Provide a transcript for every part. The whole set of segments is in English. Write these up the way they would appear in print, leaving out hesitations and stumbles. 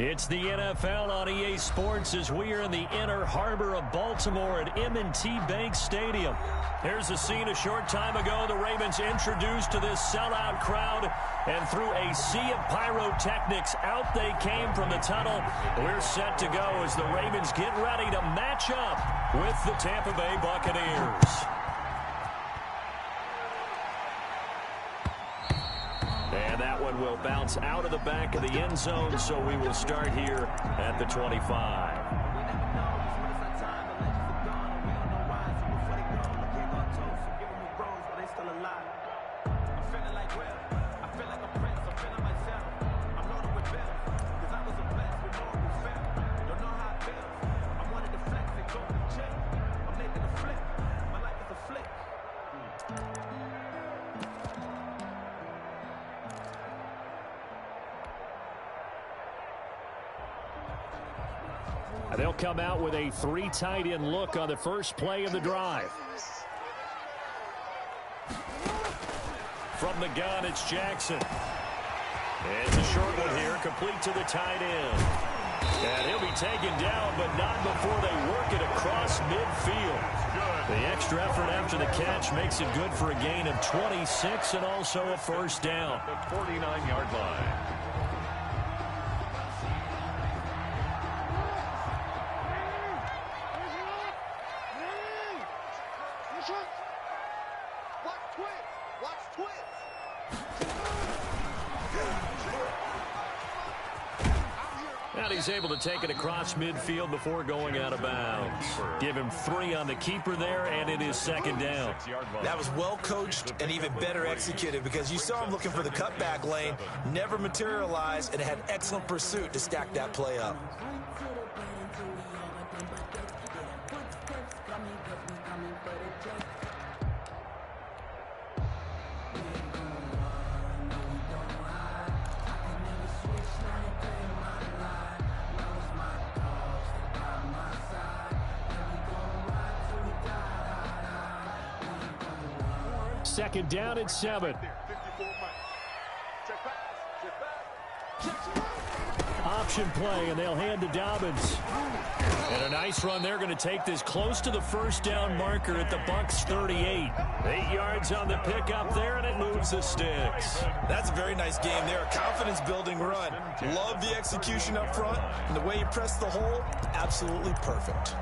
It's the NFL on EA Sports as we are in the Inner Harbor of Baltimore at M&T Bank Stadium. Here's a scene a short time ago. The Ravens introduced to this sellout crowd, and through a sea of pyrotechnics, out they came from the tunnel. We're set to go as the Ravens get ready to match up with the Tampa Bay Buccaneers. And that one will bounce out of the back of the end zone, so we will start here at the 25. They'll come out with a three tight end look on the first play of the drive. From the gun, it's Jackson. It's a short one here, complete to the tight end. And he'll be taken down, but not before they work it across midfield. The extra effort after the catch makes it good for a gain of 26 and also a first down. The 49-yard line. And he's able to take it across midfield before going out of bounds. Give him 3 on the keeper there, and it is second down. That was well coached and even better executed because you saw him looking for the cutback lane, never materialized, and had excellent pursuit to stack that play up. Second down at 7. Option play, and they'll hand to Dobbins. And a nice run. They're going to take this close to the first down marker at the Bucs 38. 8 yards on the pickup there, and it moves the sticks. That's a very nice game there. A confidence-building run. Love the execution up front, and the way he pressed the hole, absolutely perfect.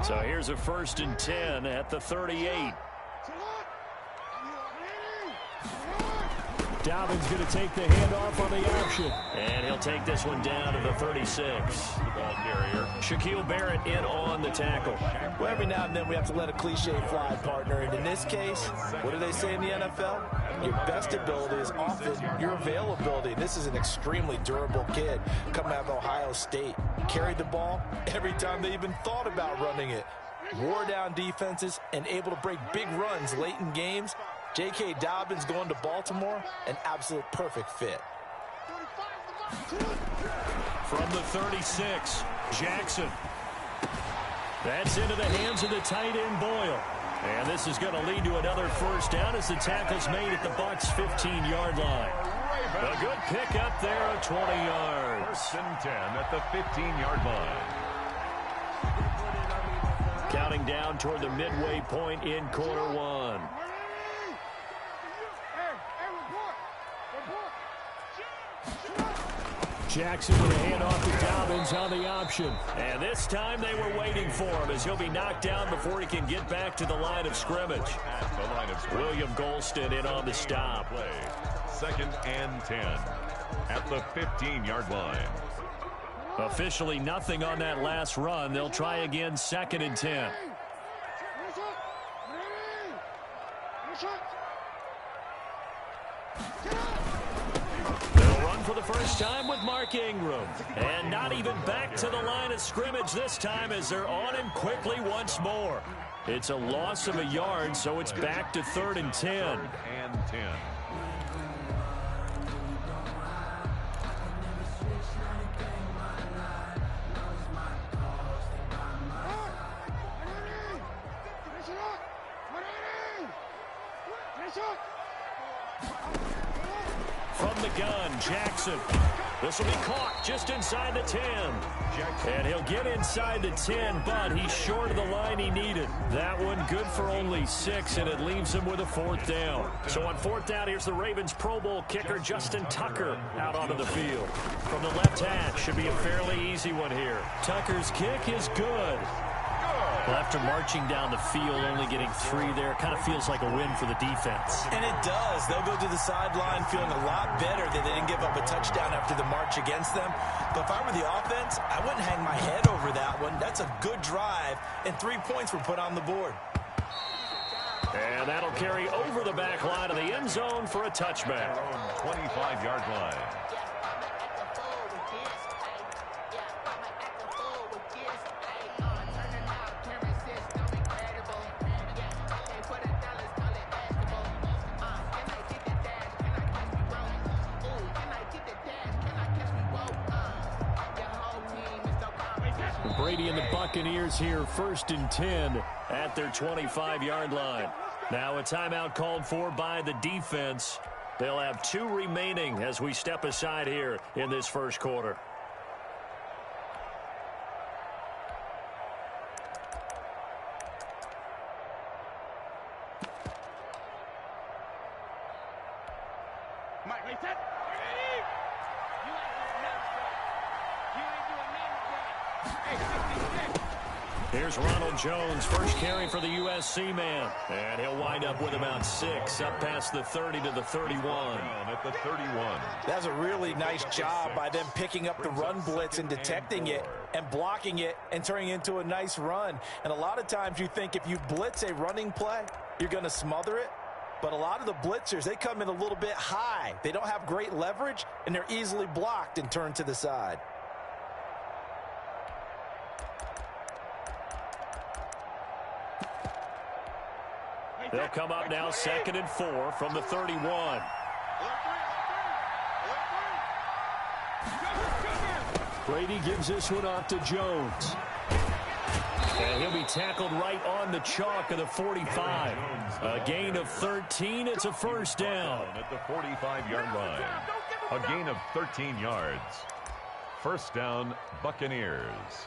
So here's a 1st and 10 at the 38. Dobbins going to take the handoff on the option. And he'll take this one down to the 36. The ball carrier. Shaquille Barrett in on the tackle. Well, every now and then we have to let a cliche fly, partner. And in this case, what do they say in the NFL? Your best ability is often your availability. This is an extremely durable kid coming out of Ohio State. Carried the ball every time they even thought about running it. Wore down defenses and able to break big runs late in games. J.K. Dobbins going to Baltimore, an absolute perfect fit. From the 36, Jackson. That's into the hands of the tight end Boyle. And this is going to lead to another first down as the tackle's made at the Bucs 15-yard line. A good pickup there of 20 yards. 1st and 10 at the 15-yard line. Counting down toward the midway point in quarter 1. Jackson with a handoff to Dobbins on the option. And this time they were waiting for him as he'll be knocked down before he can get back to the line of scrimmage. William Golston in on the stop. 2nd and 10 at the 15-yard line. Officially nothing on that last run. They'll try again 2nd and 10. They'll run for the first time with Mark Ingram. And not even back to the line of scrimmage this time as they're on him quickly once more. It's a loss of a yard, so it's back to 3rd and 10. 3rd and 10. From the gun, Jackson. This will be caught just inside the 10. And he'll get inside the 10, but he's short of the line he needed. That one good for only 6, and it leaves him with a 4th down. So on 4th down, here's the Ravens Pro Bowl kicker, Justin Tucker, out onto the field. From the left hash, should be a fairly easy one here. Tucker's kick is good. Well, after marching down the field, only getting 3 there, kind of feels like a win for the defense. And it does. They'll go to the sideline feeling a lot better that they didn't give up a touchdown after the march against them. But if I were the offense, I wouldn't hang my head over that one. That's a good drive, and 3 points were put on the board. And that'll carry over the back line of the end zone for a touchback. 25-yard line. Brady and the Buccaneers here, 1st and 10 at their 25-yard line. Now a timeout called for by the defense. They'll have 2 remaining as we step aside here in this first quarter. Here's Ronald Jones, first carry for the USC man. And he'll wind up with about 6, up past the 30 to the 31. At the 31. That's a really nice job by them picking up the run blitz and detecting it and blocking it and turning it into a nice run. And a lot of times you think if you blitz a running play, you're going to smother it. But a lot of the blitzers, they come in a little bit high. They don't have great leverage, and they're easily blocked and turned to the side. They'll come up now 2nd and 4 from the 31. Brady gives this one off to Jones. And he'll be tackled right on the chalk of the 45. A gain of 13. It's a 1st down. At the 45-yard line. A gain of 13 yards. 1st down, Buccaneers.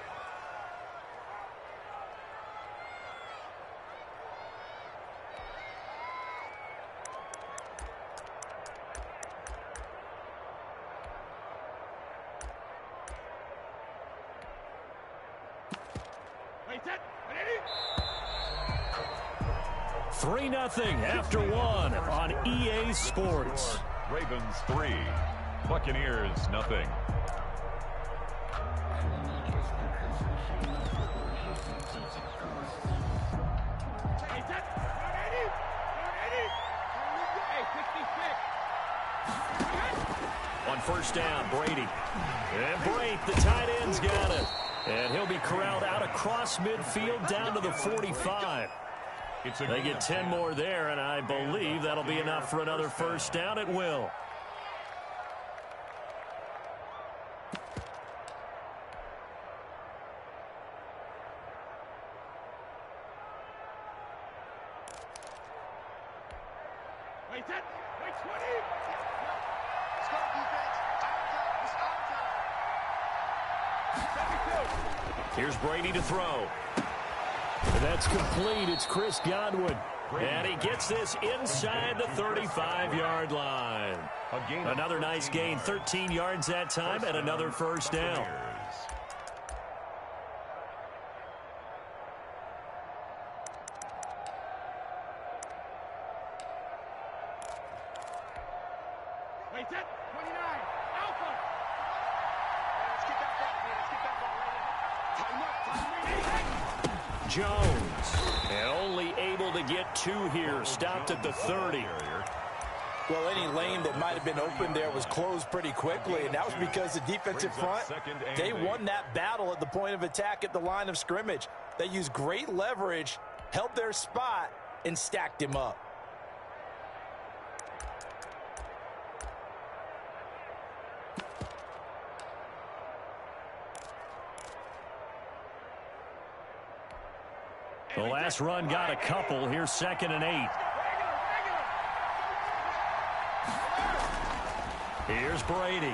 Three 3-0 after 1 on EA Sports. Ravens 3, Buccaneers 0. On 1st down, Brady. And Brate, the tight end's got it. And he'll be corralled out across midfield down to the 45. They get 10 more there, and I believe that'll be enough for another 1st down. It will. Here's Brady to throw. And that's complete. It's Chris Godwin. And he gets this inside the 35-yard line. Another nice gain, 13 yards that time, and another 1st down. Jones, and only able to get 2 here, stopped at the 30. Well, any lane that might have been open there was closed pretty quickly, and that was because the defensive front, they won that battle at the point of attack at the line of scrimmage. They used great leverage held their spot, and stacked him up. The last run got a couple. Here's 2nd and 8. Here's Brady.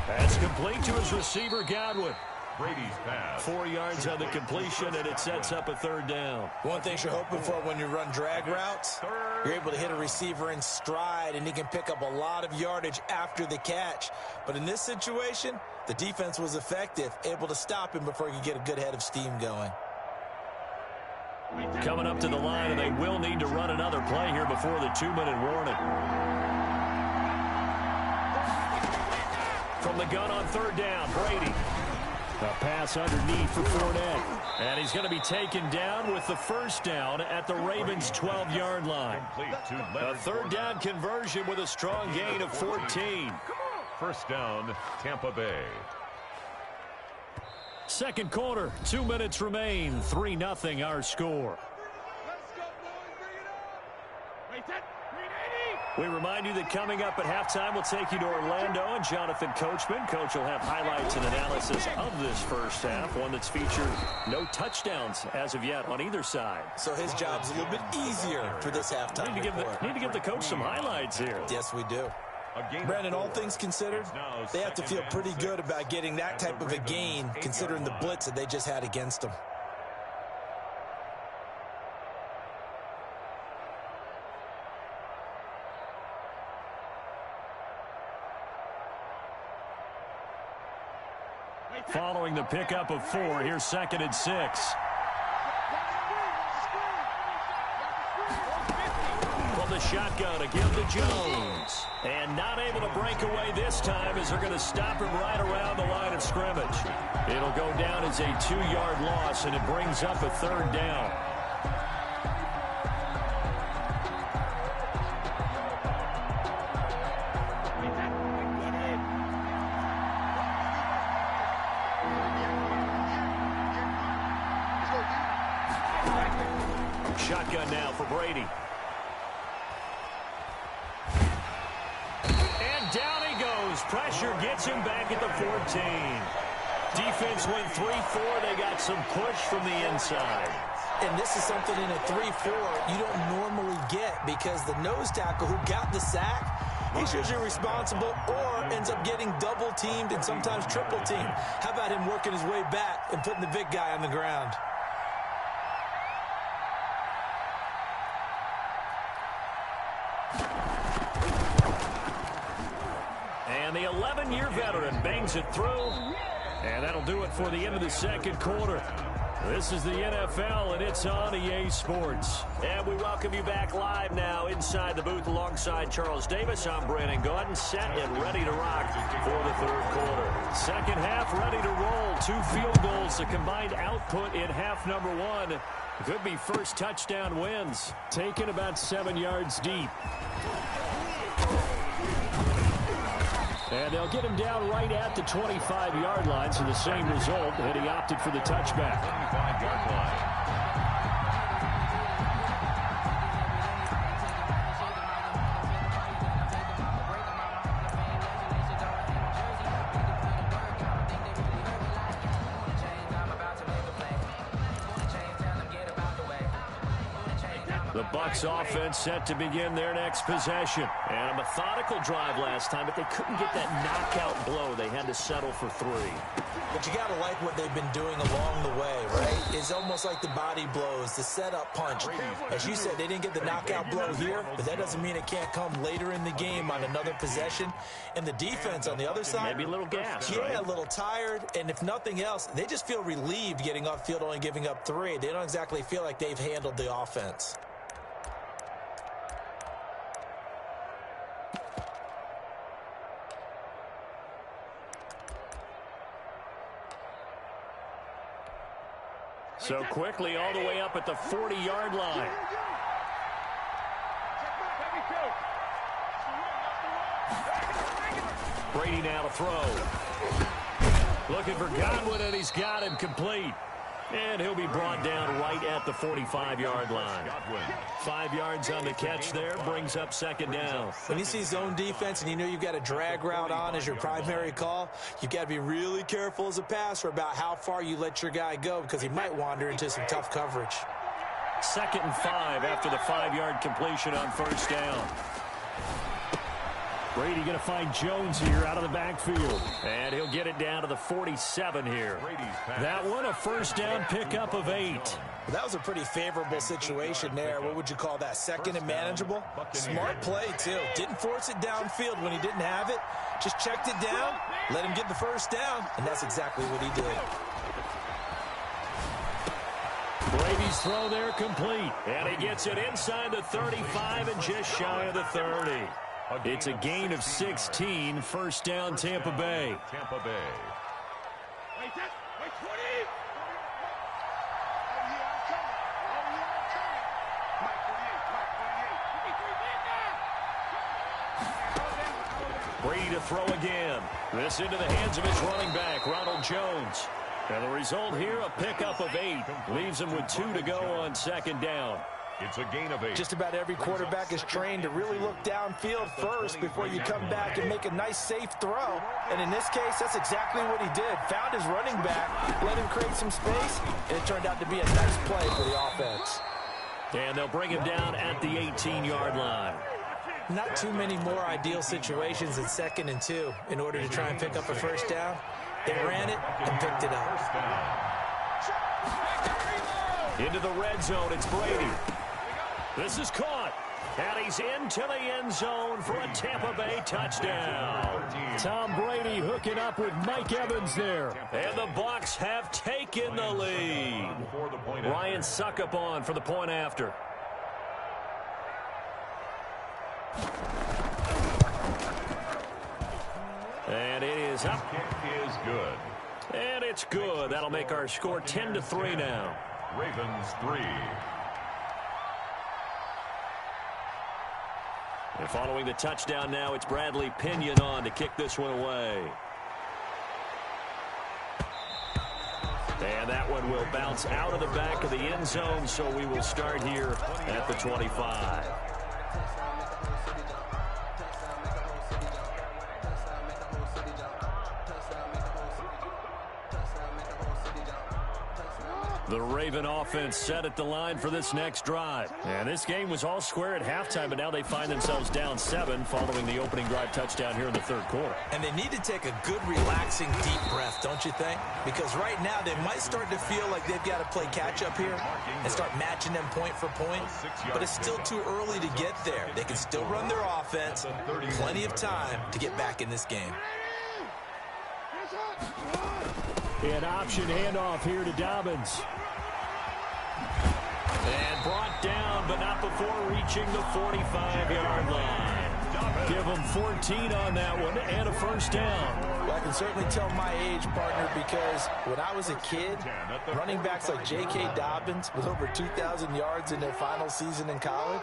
That's complete to his receiver, Godwin. Brady's pass. 4 yards on the completion, and it sets up a 3rd down. One thing you're hoping for when you run drag routes, you're able to hit a receiver in stride, and he can pick up a lot of yardage after the catch. But in this situation, the defense was effective, able to stop him before he could get a good head of steam going. Coming up to the line, and they will need to run another play here before the 2-minute warning. From the gun on 3rd down, Brady. A pass underneath for Fournette. And he's going to be taken down with the 1st down at the Ravens' 12-yard line. A 3rd down conversion with a strong gain of 14. 1st down, Tampa Bay. 2nd quarter, 2 minutes remain. 3-0 our score. We remind you that coming up at halftime, we'll take you to Orlando and Jonathan Coachman. Coach will have highlights and analysis of this first half, one that's featured no touchdowns as of yet on either side. So his job's a little bit easier for this halftime report. Need to give the coach some highlights here. Yes, we do. Brandon, all things considered, they have to feel pretty good about getting that type of a gain, considering the blitz that they just had against them. Following the pickup of 4, here's 2nd and 6. From the shotgun to give to Jones. And not able to break away this time as they're going to stop him right around the line of scrimmage. It'll go down as a 2-yard loss, and it brings up a 3rd down. Shotgun now for Brady. And down he goes. Pressure gets him back at the 14. Defense went 3-4. They got some push from the inside. And this is something in a 3-4 you don't normally get, because the nose tackle who got the sack, he's usually responsible or ends up getting double teamed and sometimes triple teamed. How about him working his way back and putting the big guy on the ground? And the 11-year veteran bangs it through. And that'll do it for the end of the 2nd quarter. This is the NFL, and it's on EA Sports. And we welcome you back live now inside the booth alongside Charles Davis. I'm Brandon Gaudin, set and ready to rock for the 3rd quarter. 2nd half ready to roll. 2 field goals, the combined output in half number 1. Could be first touchdown wins. Taken about 7 yards deep. And they'll get him down right at the 25-yard line, so the same result, and he opted for the touchback. 25-yard line. The Bucs offense set to begin their next possession. And a methodical drive last time, but they couldn't get that knockout blow. They had to settle for 3. But you got to like what they've been doing along the way, right? It's almost like the body blows, the setup punch. As you said, they didn't get the knockout blow here, but that doesn't mean it can't come later in the game on another possession. And the defense on the other side, maybe a little gas, yeah, right? a little tired. And if nothing else, they just feel relieved getting off field, only giving up 3. They don't exactly feel like they've handled the offense. So quickly all the way up at the 40-yard line. Brady now to throw. Looking for Godwin, and he's got him complete. And he'll be brought down right at the 45-yard line. 5 yards on the catch there, brings up second down. When you see zone defense and you know you've got a drag route on as your primary call, you've got to be really careful as a passer about how far you let your guy go because he might wander into some tough coverage. 2nd and 5 after the 5-yard completion on first down. Brady going to find Jones here out of the backfield. And he'll get it down to the 47 here. That one a first down pickup of 8. That was a pretty favorable situation there. What would you call that? 2nd and manageable? Smart play, too. Didn't force it downfield when he didn't have it. Just checked it down, let him get the first down, and that's exactly what he did. Brady's throw there complete. And he gets it inside the 35 and just shy of the 30. It's a gain of 16, first down Tampa Bay. Tampa Bay. Brady to throw again. This into the hands of his running back, Ronald Jones. And the result here, a pickup of 8. Leaves him with 2 to go on second down. It's a gain of 8. Just about every quarterback is trained to really look downfield first before you come back and make a nice, safe throw. And in this case, that's exactly what he did. Found his running back, let him create some space, and it turned out to be a nice play for the offense. And they'll bring him down at the 18-yard line. Not too many more ideal situations in 2nd and 2 in order to try and pick up a first down. They ran it and picked it up. Into the red zone, it's Brady. This is caught, and he's into the end zone for a Tampa Bay touchdown. Tom Brady hooking up with Mike Evans there. And the Bucs have taken the lead. Ryan Suckup on for the point after. And it is up. Kick is good. And it's good. That'll make our score 10-3 now. Ravens 3. And following the touchdown now, it's Bradley Pinion on to kick this one away. And that one will bounce out of the back of the end zone, so we will start here at the 25. The Raven offense set at the line for this next drive. And this game was all square at halftime, but now they find themselves down 7 following the opening drive touchdown here in the 3rd quarter. And they need to take a good, relaxing, deep breath, don't you think? Because right now they might start to feel like they've got to play catch-up here and start matching them point for point. But it's still too early to get there. They can still run their offense. Plenty of time to get back in this game. An option handoff here to Dobbins. And brought down, but not before reaching the 45-yard line. Give them 14 on that one and a first down. Well, I can certainly tell my age, partner, because when I was a kid, running backs like J.K. Dobbins with over 2,000 yards in their final season in college,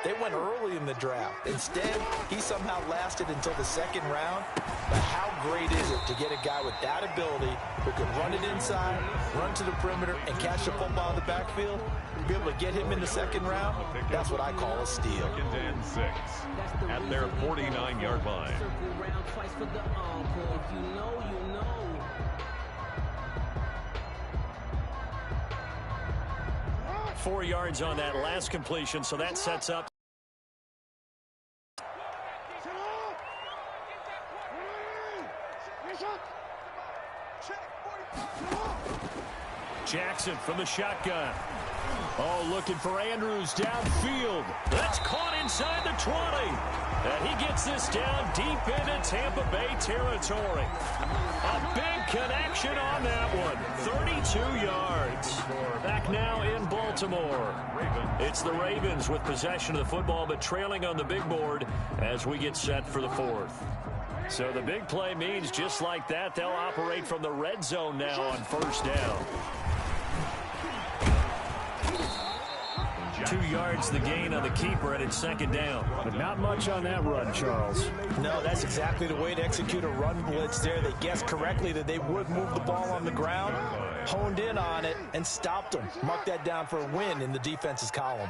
they went early in the draft. Instead, he somehow lasted until the 2nd round. But how great is it to get a guy with that ability who can run it inside, run to the perimeter, and catch the football in the backfield? Be able to get him in the 2nd round, that's what I call a steal. 2nd and 6 at their 49-yard line. 4 yards on that last completion, so that sets up. Jackson from the shotgun. Oh, looking for Andrews downfield. That's caught inside the 20. And he gets this down deep into Tampa Bay territory. A big connection on that one. 32 yards. Back now in Baltimore. It's the Ravens with possession of the football, but trailing on the big board as we get set for the 4th. So the big play means just like that, they'll operate from the red zone now on first down. 2 yards the gain on the keeper, and it's second down. But not much on that run, Charles. No, that's exactly the way to execute a run blitz there. They guessed correctly that they would move the ball on the ground, honed in on it, and stopped them. Mark that down for a win in the defense's column.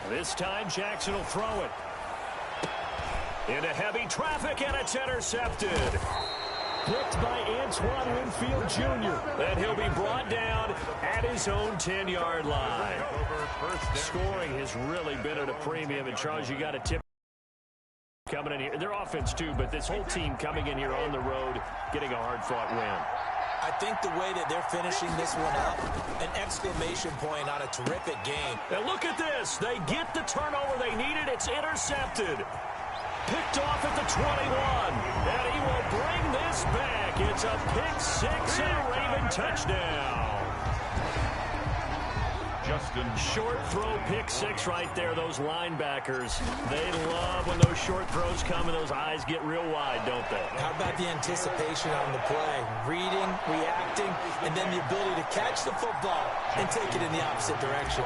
This time, Jackson will throw it. Into heavy traffic, and it's intercepted. Picked by Antoine Winfield Jr. And he'll be brought down at his own 10-yard line. Scoring has really been at a premium, and Charles, you got a tip coming in here. Their offense, too, but this whole team coming in here on the road, getting a hard-fought win. I think the way that they're finishing this one up, an exclamation point on a terrific game. And look at this. They get the turnover they needed. It's intercepted. Picked off at the 21. And he will bring this back. It's a pick six and a Raven touchdown. Justin. Short throw pick six right there. Those linebackers, they love when those short throws come and those eyes get real wide, don't they? How about the anticipation on the play? Reading, reacting, and then the ability to catch the football and take it in the opposite direction.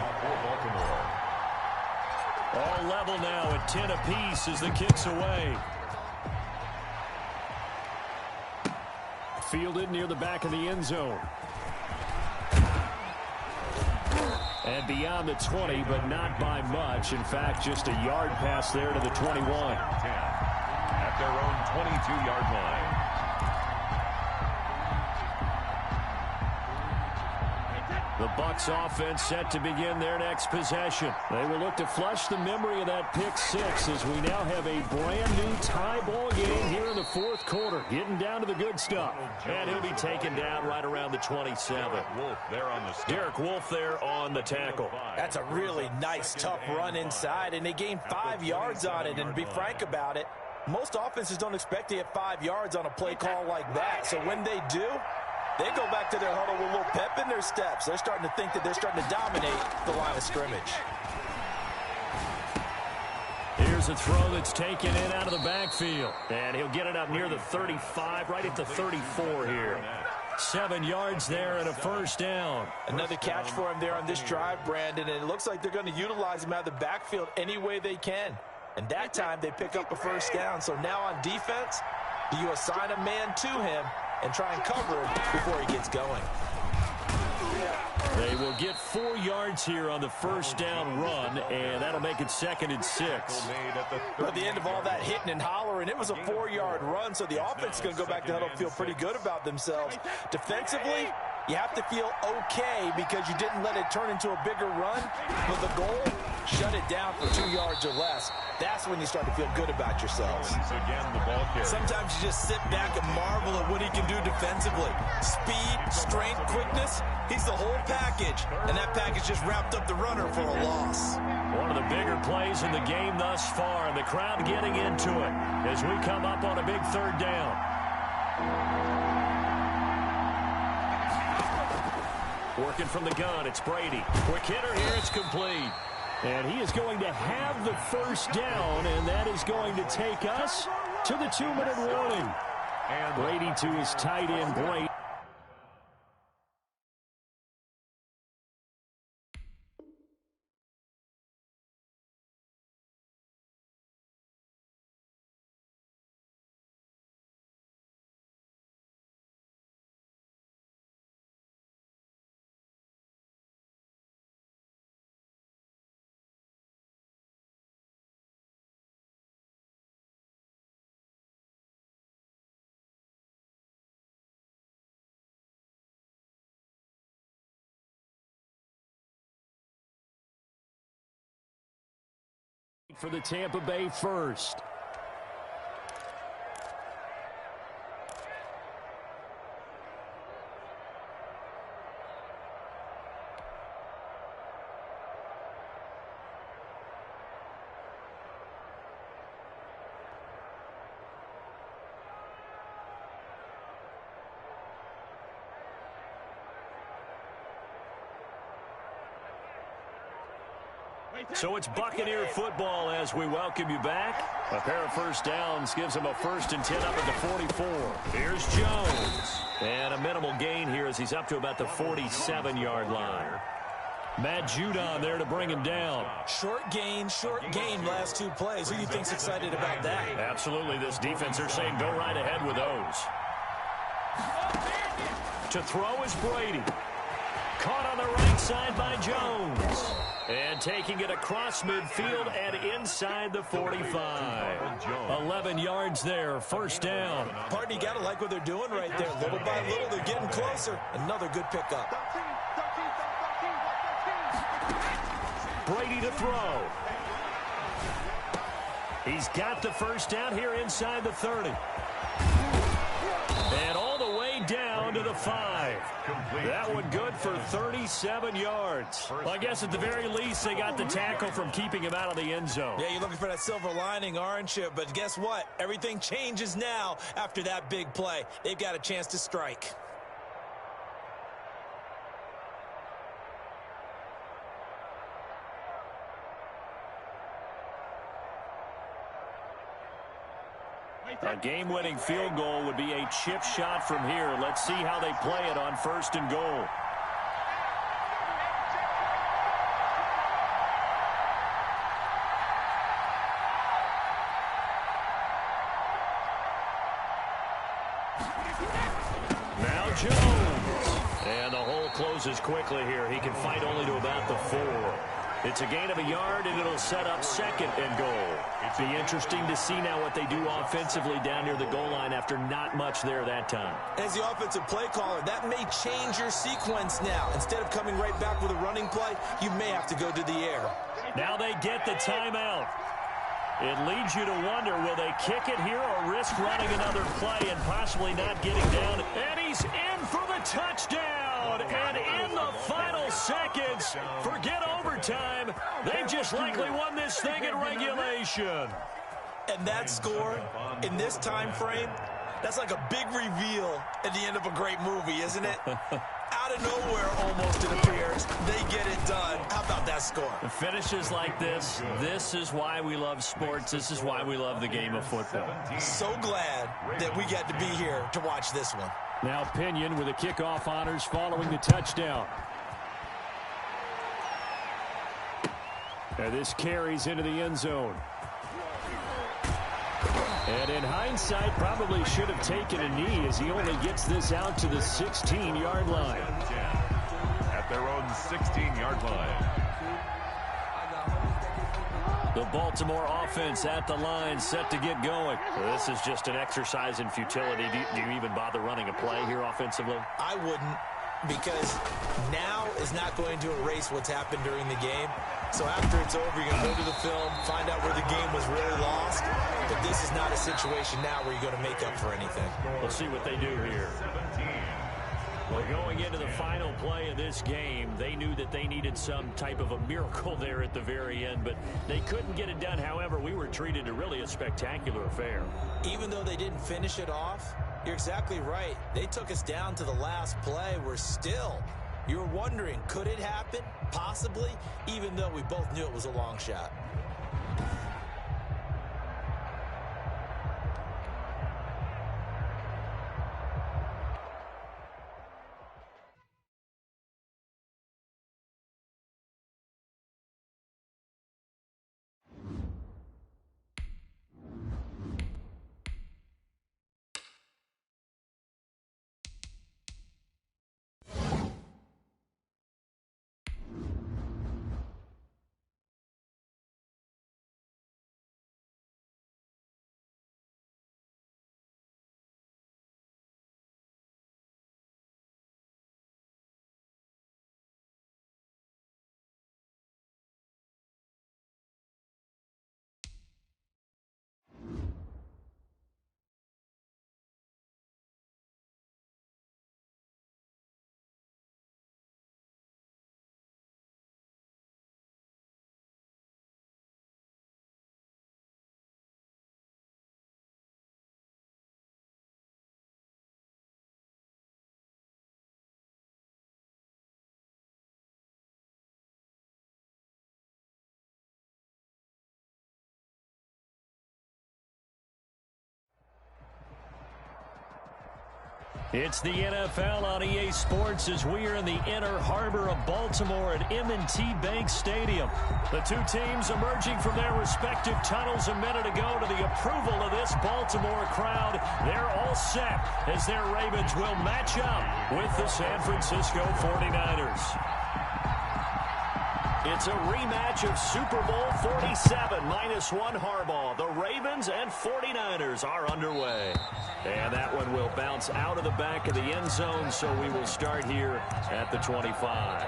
All level now at 10 apiece as the kick's away. Fielded near the back of the end zone. And beyond the 20, but not by much. In fact, just a yard pass there to the 21. 10 at their own 22-yard line. The Bucs offense set to begin their next possession. They will look to flush the memory of that pick six as we now have a brand new tie ball game here in the fourth quarter. Getting down to the good stuff. And he'll be taken down right around the 27. Wolf there on the Derek Wolf there on the tackle. That's a really nice, tough run inside, and they gained 5 yards on it. And to be frank about it, most offenses don't expect to get 5 yards on a play call like that. So when they do, they go back to their huddle with a little pep in their steps. They're starting to think that they're starting to dominate the line of scrimmage. Here's a throw that's taken in out of the backfield. And he'll get it up near the 35, right at the 34 here. 7 yards there and a first down. Another catch for him there on this drive, Brandon, and it looks like they're going to utilize him out of the backfield any way they can. And that time they pick up a first down. So now on defense, do you assign a man to him and try and cover him before he gets going? They will get 4 yards here on the first down run, and that'll make it 2nd and 6. At the end of all that hitting and hollering, it was a 4-yard run, so the offense is going to go back to huddle and feel pretty good about themselves. Defensively, you have to feel okay because you didn't let it turn into a bigger run, but the goal, shut it down for 2 yards or less. That's when you start to feel good about yourselves. Sometimes you just sit back and marvel at what he can do defensively. Speed, strength, quickness, he's the whole package, and that package just wrapped up the runner for a loss. One of the bigger plays in the game thus far, and the crowd getting into it as we come up on a big 3rd down. Working from the gun, it's Brady. Quick hitter here, it's complete. And he is going to have the first down, and that is going to take us to the 2-minute warning. And Brady to his tight end, Brady. For the Tampa Bay first. So it's Buccaneer football as we welcome you back. A pair of first downs gives them a 1st and 10 up at the 44. Here's Jones. And a minimal gain here as he's up to about the 47-yard line. Matt Judon there to bring him down. Short gain last 2 plays. Who do you think's excited about that? Absolutely. This defense, they're saying go right ahead with those. To throw is Brady. Caught on the right side by Jones. And taking it across midfield and inside the 45. 11 yards there, first down. Partner, you got to like what they're doing right there. Little by little, they're getting closer. Another good pickup. Brady to throw. He's got the first down here inside the 30. And all the way down to the 5. That one good for 37 yards. Well, I guess at the very least, they got the tackle from keeping him out of the end zone. Yeah, you're looking for that silver lining, aren't you? But guess what? Everything changes now after that big play. They've got a chance to strike. A game-winning field goal would be a chip shot from here. Let's see how they play it on 1st and goal. Now Jones. And the hole closes quickly here. He can fight only to about the 4. It's a gain of a yard, and it'll set up 2nd and goal. It'd be interesting to see now what they do offensively down near the goal line after not much there that time. As the offensive play caller, that may change your sequence now. Instead of coming right back with a running play, you may have to go to the air. Now they get the timeout. It leads you to wonder, will they kick it here or risk running another play and possibly not getting down? And he's in for the touchdown. And in the final seconds, forget overtime. They've just likely won this thing in regulation. And that score in this time frame, that's like a big reveal at the end of a great movie, isn't it? Out of nowhere, almost, it appears. They get it done. How about that score? The finishes like this is why we love sports. This is why we love the game of football. So glad that we got to be here to watch this one. Now Pinion with the kickoff honors following the touchdown. And this carries into the end zone. And in hindsight, probably should have taken a knee as he only gets this out to the 16-yard line. At their own 16-yard line. The Baltimore offense at the line, set to get going. Well, this is just an exercise in futility. Do you even bother running a play here offensively? I wouldn't, because now is not going to erase what's happened during the game. So after it's over, you're going to go to the film, find out where the game was really lost. But this is not a situation now where you're going to make up for anything. We'll see what they do here. Well, going into the final play of this game, they knew that they needed some type of a miracle there at the very end, but they couldn't get it done. However, we were treated to really a spectacular affair. Even though they didn't finish it off, you're exactly right. They took us down to the last play. We're still, you're wondering, could it happen? Possibly, even though we both knew it was a long shot. It's the NFL on EA Sports as we are in the inner harbor of Baltimore at M&T Bank Stadium. The two teams emerging from their respective tunnels a minute ago to the approval of this Baltimore crowd. They're all set as their Ravens will match up with the San Francisco 49ers. It's a rematch of Super Bowl 47 -1 Harbaugh. The Ravens and 49ers are underway. And that one will bounce out of the back of the end zone, so we will start here at the 25.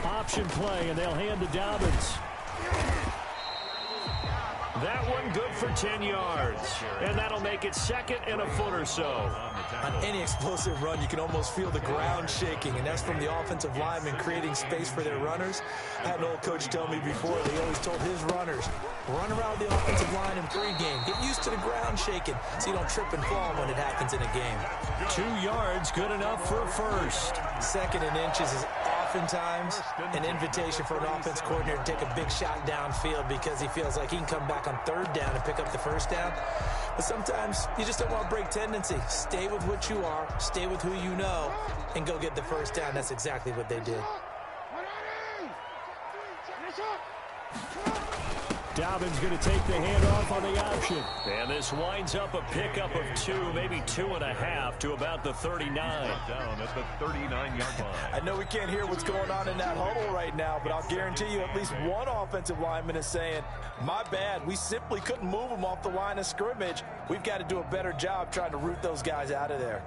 Option play, and they'll hand to Dobbins. That one good for 10 yards, and that'll make it second and a foot or so. On any explosive run, you can almost feel the ground shaking, and that's from the offensive linemen creating space for their runners. I had an old coach tell me before, they always told his runners, run around the offensive line in pregame. Get used to the ground shaking so you don't trip and fall when it happens in a game. 2 yards, good enough for a first. Second and inches is oftentimes an invitation for an offense coordinator to take a big shot downfield because he feels like he can come back on third down and pick up the first down. But sometimes you just don't want to break tendency. Stay with what you are, stay with who you know, and go get the first down. That's exactly what they did. Dobbins going to take the handoff on the option. And this winds up a pickup of 2, maybe 2.5 to about the 39. Down at the 39-yard line. I know we can't hear what's going on in that huddle right now, but I'll guarantee you at least one offensive lineman is saying, my bad, we simply couldn't move them off the line of scrimmage. We've got to do a better job trying to root those guys out of there.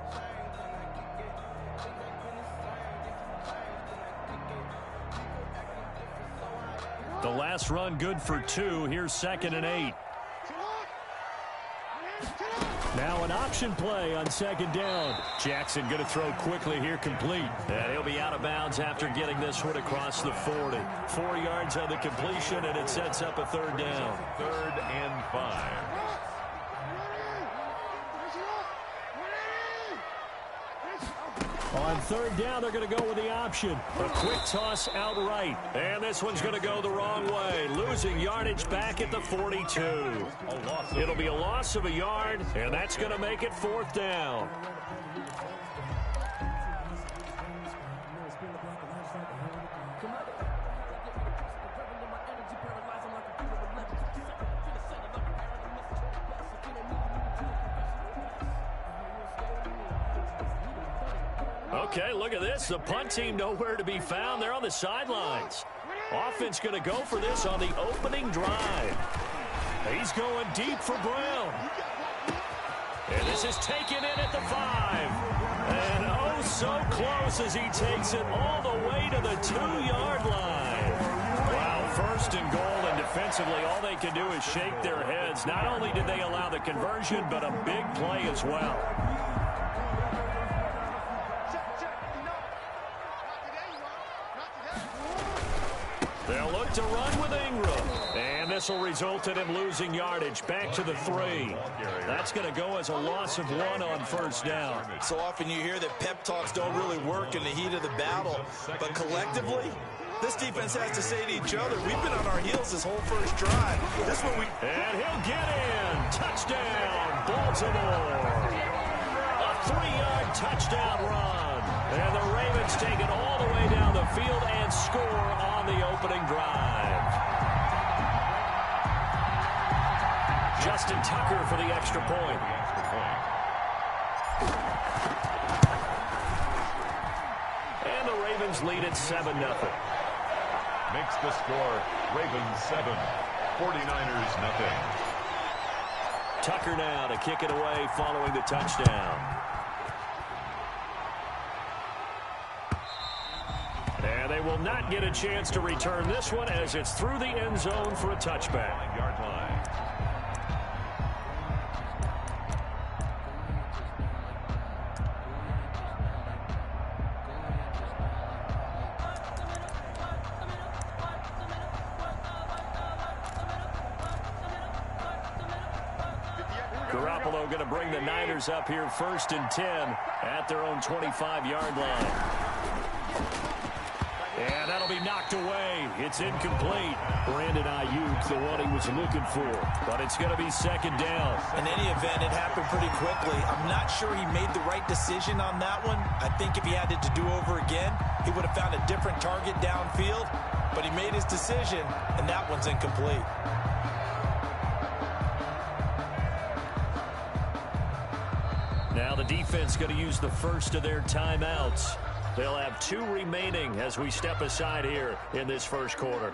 The last run good for 2. Here's 2nd and 8. Now an option play on 2nd down. Jackson going to throw quickly here, complete. And he'll be out of bounds after getting this one across the 40. 4 yards on the completion, and it sets up a 3rd down. 3rd and 5. On 3rd down, they're going to go with the option. A quick toss outright. And this one's going to go the wrong way. Losing yardage back at the 42. It'll be a loss of a yard, and that's going to make it 4th down. Okay, look at this. The punt team nowhere to be found. They're on the sidelines. Offense going to go for this on the opening drive. He's going deep for Brown. And this is taken in at the 5. And oh, so close as he takes it all the way to the 2-yard line. Wow, 1st and goal, and defensively all they can do is shake their heads. Not only did they allow the conversion, but a big play as well. They'll look to run with Ingram. And this will result in him losing yardage back to the 3. That's going to go as a loss of 1 on 1st down. So often you hear that pep talks don't really work in the heat of the battle. But collectively, this defense has to say to each other, we've been on our heels this whole first drive. This is what we... And he'll get in. Touchdown, Baltimore. A 3-yard touchdown run. And the Ravens take it all the way down the field and score on the opening drive. Justin Tucker for the extra point. And the Ravens lead at 7-0. Makes the score Ravens 7, 49ers nothing. Tucker now to kick it away following the touchdown. they will not get a chance to return this one as it's through the end zone for a touchback. 9-yard line. Garoppolo going to bring the Niners up here 1st and 10 at their own 25-yard line. And that'll be knocked away. It's incomplete. Brandon Ayuk, the one he was looking for. But it's going to be 2nd down. In any event, it happened pretty quickly. I'm not sure he made the right decision on that one. I think if he had it to do over again, he would have found a different target downfield. But he made his decision, and that one's incomplete. Now the defense going to use the first of their timeouts. They'll have 2 remaining as we step aside here in this first quarter.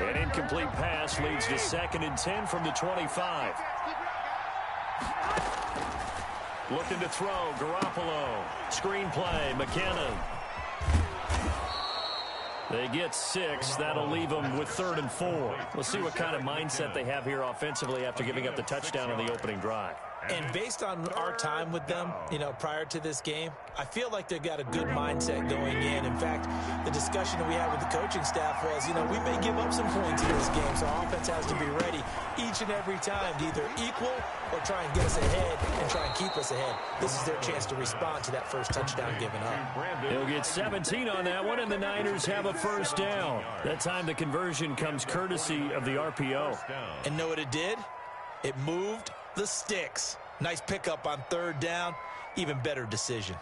An incomplete pass leads to 2nd and 10 from the 25. Looking to throw, Garoppolo. Screen play, McKinnon. They get 6. That'll leave them with 3rd and 4. We'll see what kind of mindset they have here offensively after giving up the touchdown on the opening drive. And based on our time with them, prior to this game, I feel like they've got a good mindset going in. In fact, the discussion that we had with the coaching staff was, we may give up some points in this game, so our offense has to be ready each and every time to either equal or try and get us ahead and try and keep us ahead. This is their chance to respond to that first touchdown given up. He'll get 17 on that one, and the Niners have a 1st down. That time the conversion comes courtesy of the RPO. And know what it did? It moved the sticks. Nice pickup on 3rd down. Even better decision.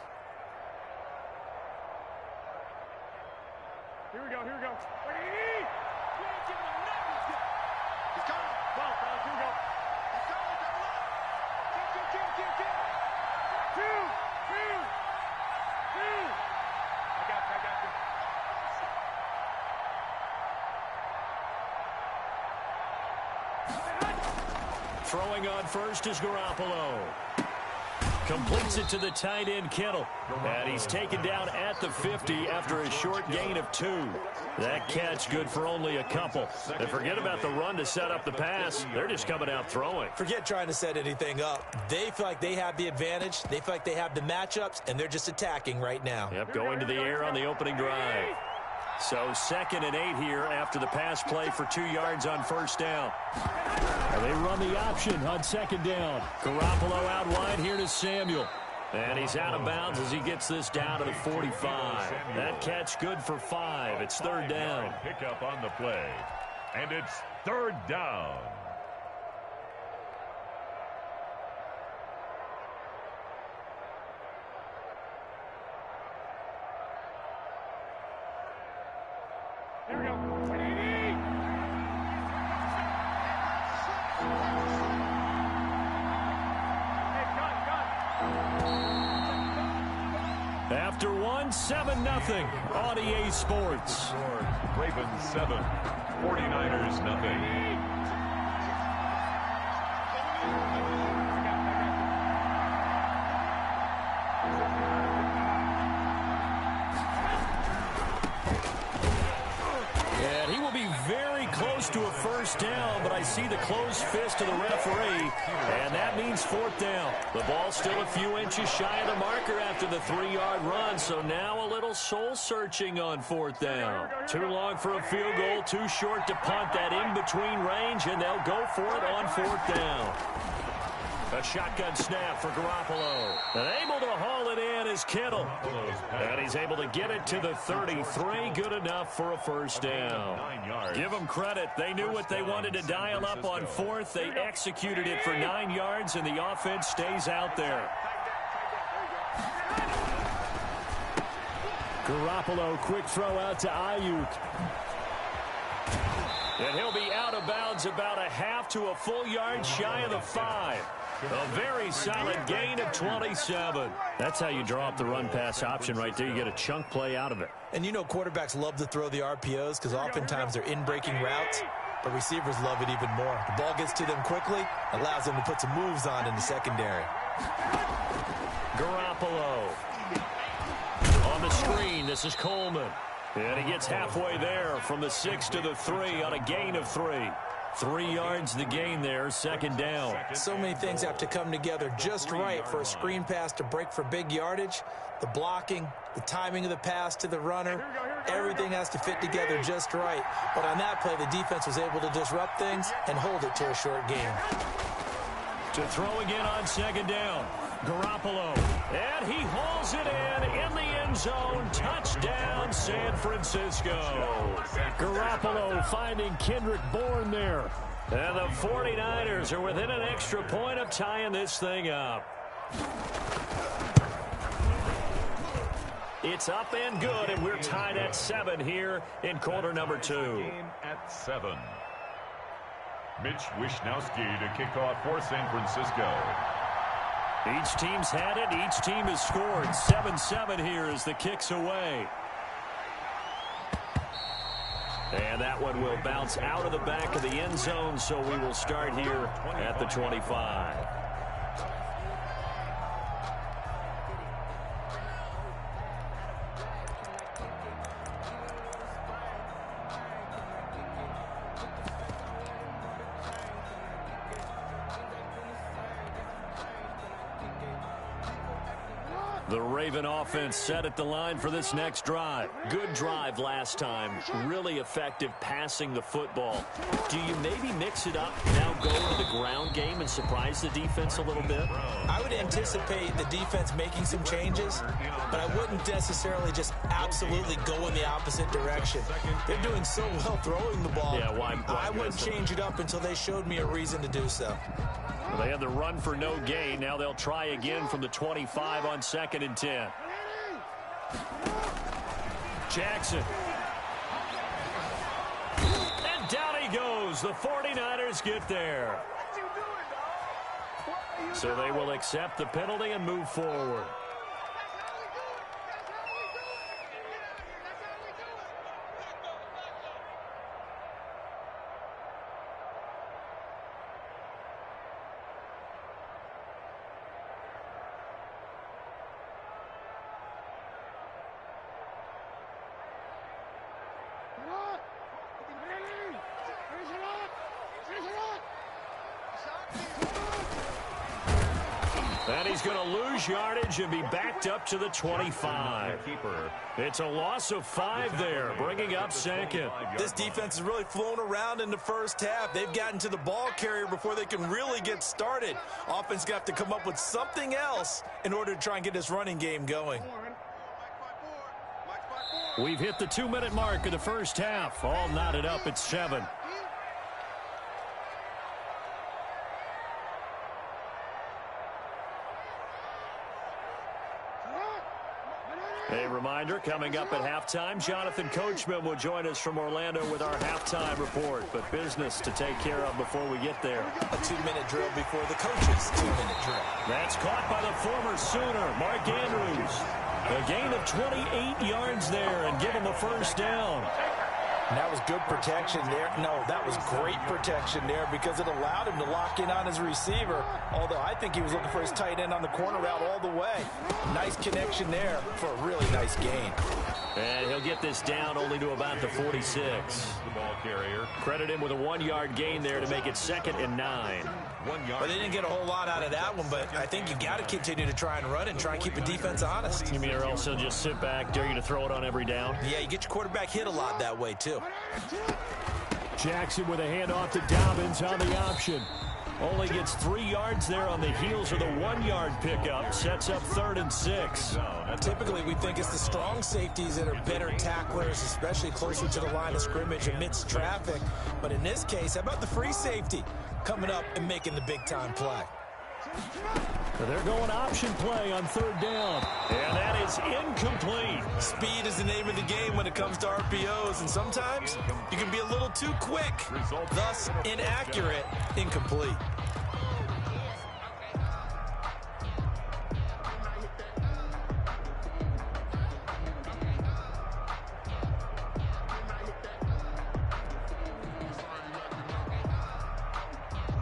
Here we go. Here we go. He's coming. Well, here we go. He's coming. Two. I got you. Throwing on first is Garoppolo. Completes it to the tight end, Kittle. And he's taken down at the 50 after a short gain of 2. That catch good for only a couple. And forget about the run to set up the pass. They're just coming out throwing. Forget trying to set anything up. They feel like they have the advantage. They feel like they have the matchups, and they're just attacking right now. Yep, going to the air on the opening drive. So 2nd and 8 here after the pass play for 2 yards on 1st down. And they run the option on 2nd down. Garoppolo out wide here to Samuel. And he's out of bounds as he gets this down to the 45. That catch good for 5. It's 3rd down. Pick up on the play. And it's 3rd down. Here we go. After 1, 7-0 on EA Sports. Ravens 7, 49ers nothing. And he will be very close to a 1st down, but I see the closed fist of the referee, and that means 4th down. The ball still a few inches shy of the marker after the 3-yard run, so now a little soul-searching on 4th down. Too long for a field goal, too short to punt that in-between range, and they'll go for it on 4th down. A shotgun snap for Garoppolo. And able to haul it in is Kittle. And he's able to get it to the 33. Good enough for a 1st down. Give them credit. They knew what they wanted to dial up on 4th. They executed it for 9 yards, and the offense stays out there. Garoppolo, quick throw out to Ayuk. And he'll be out of bounds about a half to a full yard shy of the 5. A very solid gain of 27. That's how you draw up the run-pass option right there. You get a chunk play out of it. And you know quarterbacks love to throw the RPOs because oftentimes they're in-breaking routes, but receivers love it even more. The ball gets to them quickly, allows them to put some moves on in the secondary. Garoppolo. On the screen, this is Coleman. And he gets halfway there from the 6 to the 3 on a gain of 3. 3 yards the gain there, second down. So many things have to come together just right for a screen pass to break for big yardage. The blocking, the timing of the pass to the runner, everything has to fit together just right. But on that play, the defense was able to disrupt things and hold it to a short gain. To throw again on second down. Garoppolo. And he hauls it in the end zone. Touchdown, San Francisco. Garoppolo finding Kendrick Bourne there. And the 49ers are within an extra point of tying this thing up. It's up and good, and we're tied at 7 here in quarter number 2. Game at 7. Mitch Wishnowski to kick off for San Francisco. Each team's had it. Each team has scored. 7-7 here as the kick's away. And that one will bounce out of the back of the end zone, so we will start here at the 25. The Raven offense set at the line for this next drive. Good drive last time. Really effective passing the football. Do you maybe mix it up, now go to the ground game and surprise the defense a little bit? I would anticipate the defense making some changes, but I wouldn't necessarily just absolutely go in the opposite direction. They're doing so well throwing the ball. Yeah, why I wouldn't change it up until they showed me a reason to do so. Well, they had the run for no gain. Now they'll try again from the 25 on 2nd and 10. Jackson. And down he goes. The 49ers get there. So they will accept the penalty and move forward. And he's going to lose yardage and be backed up to the 25. It's a loss of 5 there, bringing up 2nd. This defense has really flown around in the first half. They've gotten to the ball carrier before they can really get started. Offense got to come up with something else in order to try and get this running game going. We've hit the 2-minute mark of the first half. All knotted up at 7. A reminder, coming up at halftime, Jonathan Coachman will join us from Orlando with our halftime report. But business to take care of before we get there. A 2-minute drill before the coach's 2-minute drill. That's caught by the former Sooner, Mark Andrews. A gain of 28 yards there and give him a first down. And that was good protection there. No, that was great protection there because it allowed him to lock in on his receiver. Although I think he was looking for his tight end on the corner route all the way. Nice connection there for a really nice gain. And he'll get this down only to about the 46. The ball carrier. Credit him with a 1-yard gain there to make it 2nd and 9. 1 yard. But they didn't get a whole lot out of that one, but I think you got to continue to try and run and try and keep the defense honest. You mean or else he'll just sit back, dare you to throw it on every down? Yeah, you get your quarterback hit a lot that way, too. Jackson with a handoff to Dobbins on the option. Only gets 3 yards there on the heels of the 1-yard pickup. Sets up 3rd and 6. Typically, we think it's the strong safeties that are better tacklers, especially closer to the line of scrimmage amidst traffic. But in this case, how about the free safety coming up and making the big-time play? They're going option play on third down. And that is incomplete. Speed is the name of the game when it comes to RPOs, and sometimes you can be a little too quick, thus inaccurate, incomplete.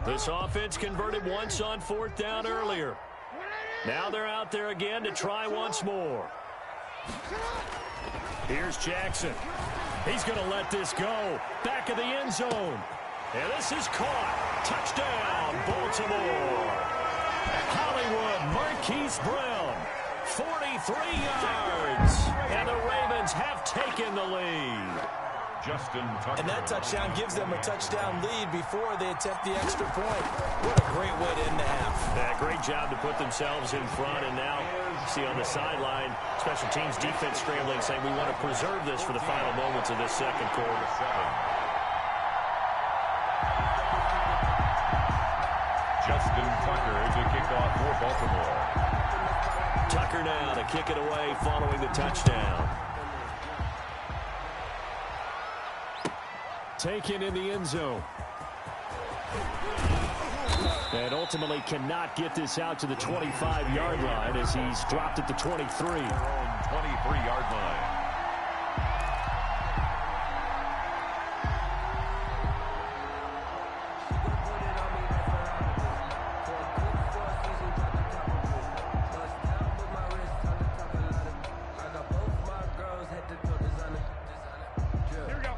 This offense converted once on fourth down earlier. Now they're out there again to try once more. Here's Jackson. He's going to let this go. Back of the end zone. And this is caught. Touchdown, Baltimore. Hollywood Marquise Brown. 43 yards. And the Ravens have taken the lead. Justin Tucker. And that touchdown gives them a touchdown lead before they attempt the extra point. What a great way to end the half. Yeah, great job to put themselves in front. And now, see on the sideline, special teams defense scrambling, saying we want to preserve this for the final moments of this second quarter. Justin Tucker to kick off for Baltimore. Tucker now to kick it away following the touchdown. Taken in the end zone. And ultimately cannot get this out to the 25-yard line as he's dropped at the 23. 23-yard line.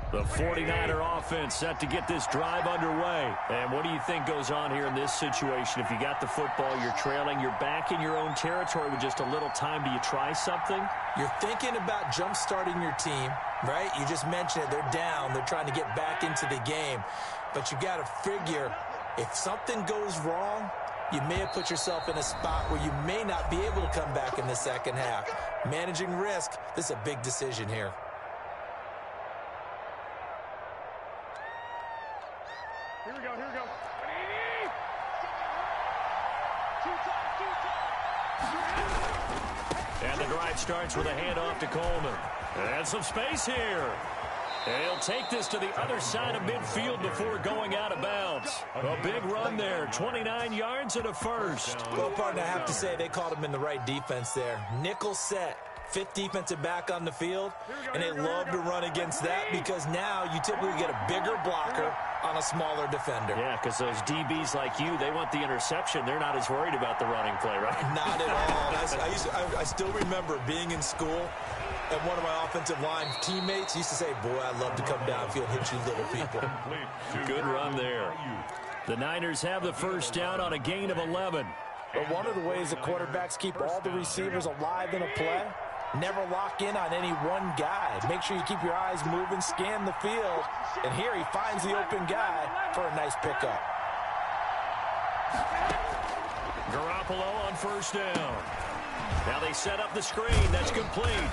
The 49er offense set to get this drive underway. And what do you think goes on here in this situation? If you got the football, you're trailing, you're back in your own territory with just a little time. Do you try something? You're thinking about jump-starting your team, right? You just mentioned it. They're down. They're trying to get back into the game. But you got to figure, if something goes wrong, you may have put yourself in a spot where you may not be able to come back in the second half. Managing risk, this is a big decision here. Here we go, here we go. And the drive starts with a handoff to Coleman. And some space here. And he'll take this to the other side of midfield before going out of bounds. A big run there, 29 yards and a first. Well, partner, I have to say they called him in the right defense there. Nickel set. Fifth defensive back on the field, and they love to run against that because now you typically get a bigger blocker on a smaller defender. Yeah, because those DBs like you, they want the interception. They're not as worried about the running play, right? Not at all. I still remember being in school, and one of my offensive line teammates used to say, boy, I'd love to come downfield and hit you little people. Good run there. The Niners have the first down on a gain of 11. But one of the ways the quarterbacks keep all the receivers alive in a play, never lock in on any one guy. Make sure you keep your eyes moving, scan the field. And here he finds the open guy for a nice pickup. Garoppolo on first down. Now they set up the screen. That's complete.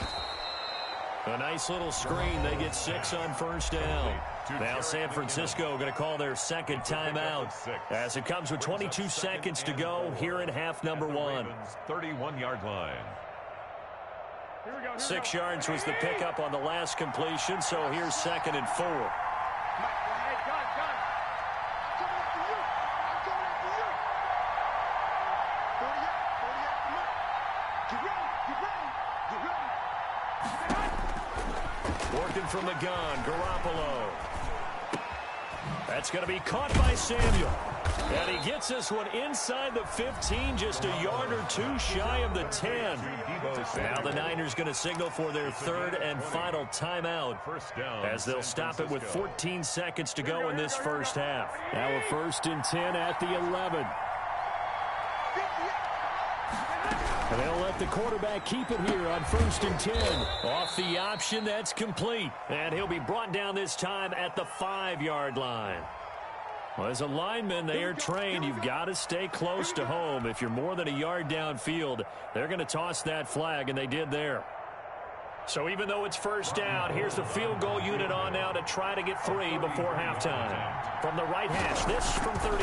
A nice little screen. They get 6 on first down. Now San Francisco going to call their second timeout as it comes with 22 seconds to go here in half number 1. 31-yard line. 6 yards was the pickup on the last completion, so here's 2nd and 4. Working from the gun, Garoppolo. That's going to be caught by Samuel. And he gets this one inside the 15, just a yard or two shy of the 10. Now the Niners going to signal for their third and final timeout as they'll stop it with 14 seconds to go in this first half. Now a 1st and 10 at the 11. And they'll let the quarterback keep it here on 1st and 10. Off the option, that's complete. And he'll be brought down this time at the 5-yard line. Well, as a lineman, they are trained. You've got to stay close to home. If you're more than a yard downfield, they're going to toss that flag, and they did there. So even though it's first down, here's the field goal unit on now to try to get 3 before halftime. From the right hash, this from 33.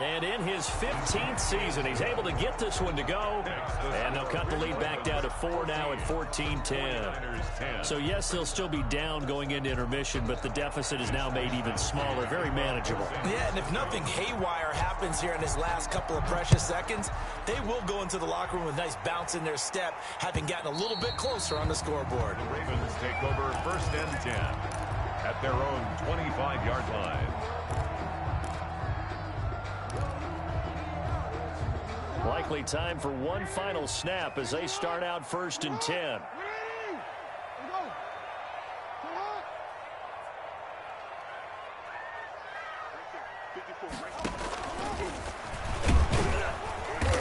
And in his 15th season, he's able to get this one to go. And they'll cut the lead back down to 4 now at 14-10. So, yes, they'll still be down going into intermission, but the deficit is now made even smaller, very manageable. Yeah, and if nothing haywire happens here in his last couple of precious seconds, they will go into the locker room with a nice bounce in their step, having gotten a little bit closer on the scoreboard. The Ravens take over 1st and 10 at their own 25-yard line. Likely time for one final snap as they start out 1st and 10.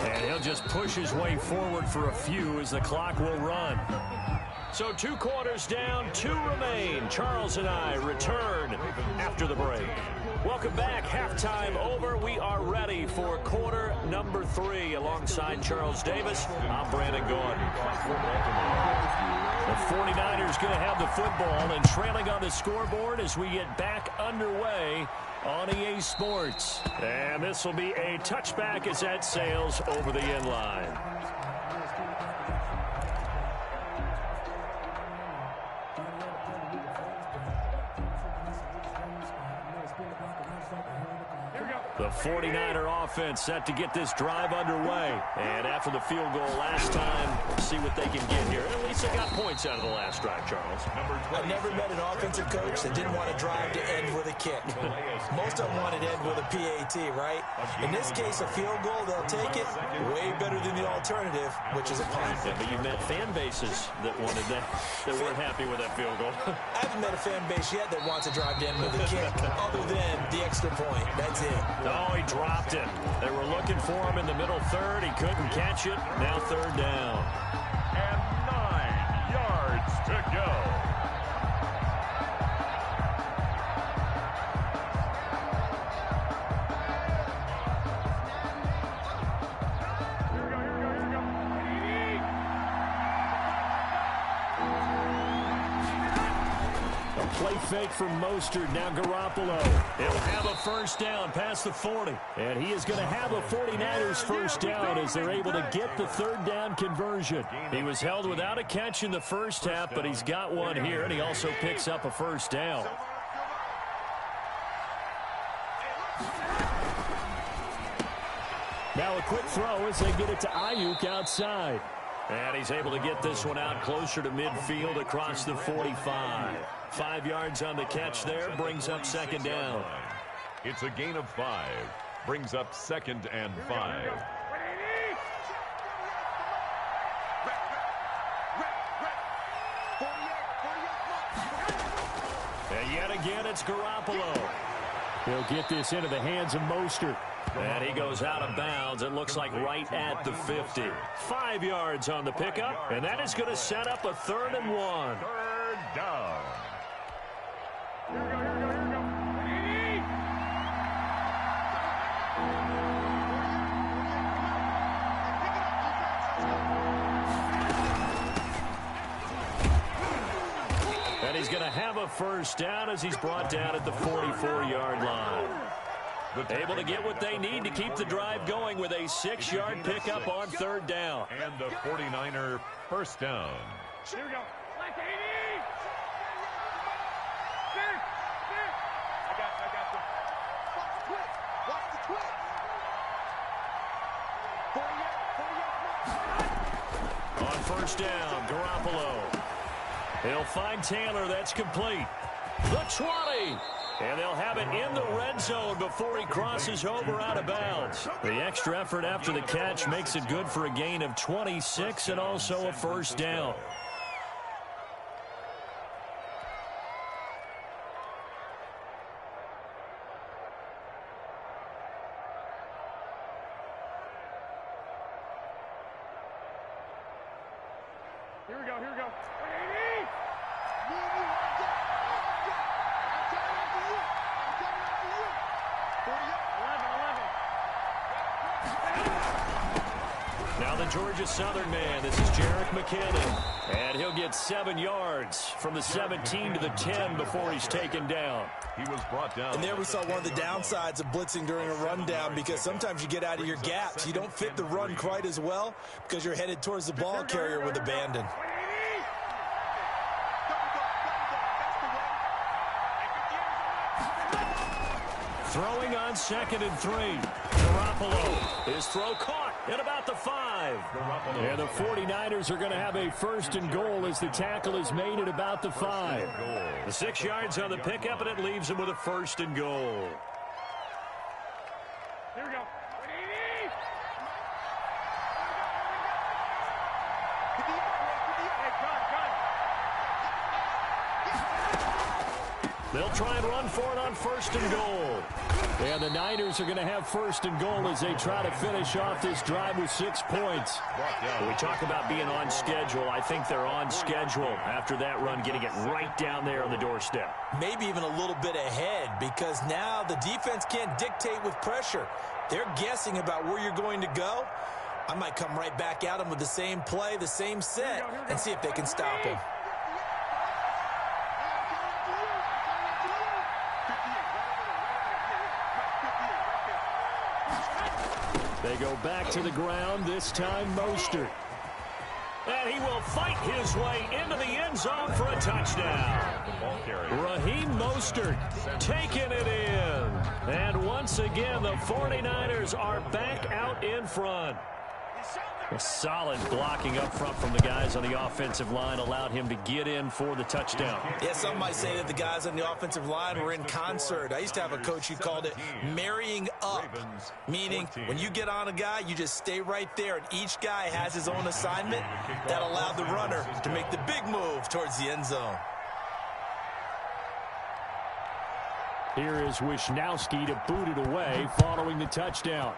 And he'll just push his way forward for a few as the clock will run. So 2 quarters down, 2 remain. Charles and I return after the break. Welcome back. Halftime over. We are ready for quarter number 3 alongside Charles Davis. I'm Brandon Gordon. The 49ers going to have the football and trailing on the scoreboard as we get back underway on EA Sports. And this will be a touchback as that sails over the end line. The 49er offense set to get this drive underway. And after the field goal last time, see what they can get here. At least they got points out of the last drive, Charles. I've never met an offensive coach that didn't want to drive to end with a kick. Most of them wanted to end with a PAT, right? In this case, a field goal, they'll take it way better than the alternative, which is a punt. Yeah, but you've met fan bases that wanted that weren't happy with that field goal. I haven't met a fan base yet that wants to drive to end with a kick, other than the extra point. That's it. Oh, he dropped it. They were looking for him in the middle third. He couldn't catch it. Now 3rd down. And 9 yards to go. Play fake from Mostert. Now Garoppolo. He'll have a 1st down past the 40. And he is going to have a 49ers 1st down as they're able to get the 3rd down conversion. He was held without a catch in the 1st half, but he's got one here, and he also picks up a 1st down. Now a quick throw as they get it to Ayuk outside. And he's able to get this one out closer to midfield across the 45. 5 yards on the catch there, brings up 2nd down. It's a gain of 5, brings up 2nd and 5. And yet again, it's Garoppolo. He'll get this into the hands of Mostert. And he goes out of bounds. It looks like right at the 50. 5 yards on the pickup, and that is going to set up a 3rd and 1. 3rd down. And he's going to have a 1st down as he's brought down at the 44-yard line. Able to get what they need to keep the drive going with a 6-yard pickup on 3rd down. And the 49er 1st down. Here we go. I got you. Watch the twist. 40 On 1st down, Garoppolo. He'll find Taylor. That's complete. The 20. And they'll have it in the red zone before he crosses over out of bounds. The extra effort after the catch makes it good for a gain of 26 and also a 1st down. Here we go. Now the Georgia Southern man, this is Jerick McKinnon. And he'll get 7 yards from the 17 to the 10 before he's taken down. He was brought down. And there we saw one of the downsides of blitzing during a rundown, because sometimes you get out of your gaps. You don't fit the run quite as well because you're headed towards the ball carrier with abandon. Throwing on 2nd and 3. Garoppolo. His throw caught at about the 5. And the 49ers are going to have a 1st and goal as the tackle is made at about the 5. The 6 yards on the pickup, and it leaves him with a 1st and goal. Here we go. They'll try and run for it on 1st and goal. And the Niners are going to have 1st and goal as they try to finish off this drive with 6 points. When we talk about being on schedule, I think they're on schedule after that run, getting it right down there on the doorstep. Maybe even a little bit ahead, because now the defense can't dictate with pressure. They're guessing about where you're going to go. I might come right back at them with the same play, the same set, and see if they can stop them. They go back to the ground, this time Mostert. And he will fight his way into the end zone for a touchdown. Raheem Mostert taking it in. And once again, the 49ers are back out in front. A solid blocking up front from the guys on the offensive line allowed him to get in for the touchdown. Yeah, some might say that the guys on the offensive line were in concert. I used to have a coach who called it marrying up, meaning when you get on a guy, you just stay right there, and each guy has his own assignment. That allowed the runner to make the big move towards the end zone. Here is Wisnowski to boot it away following the touchdown.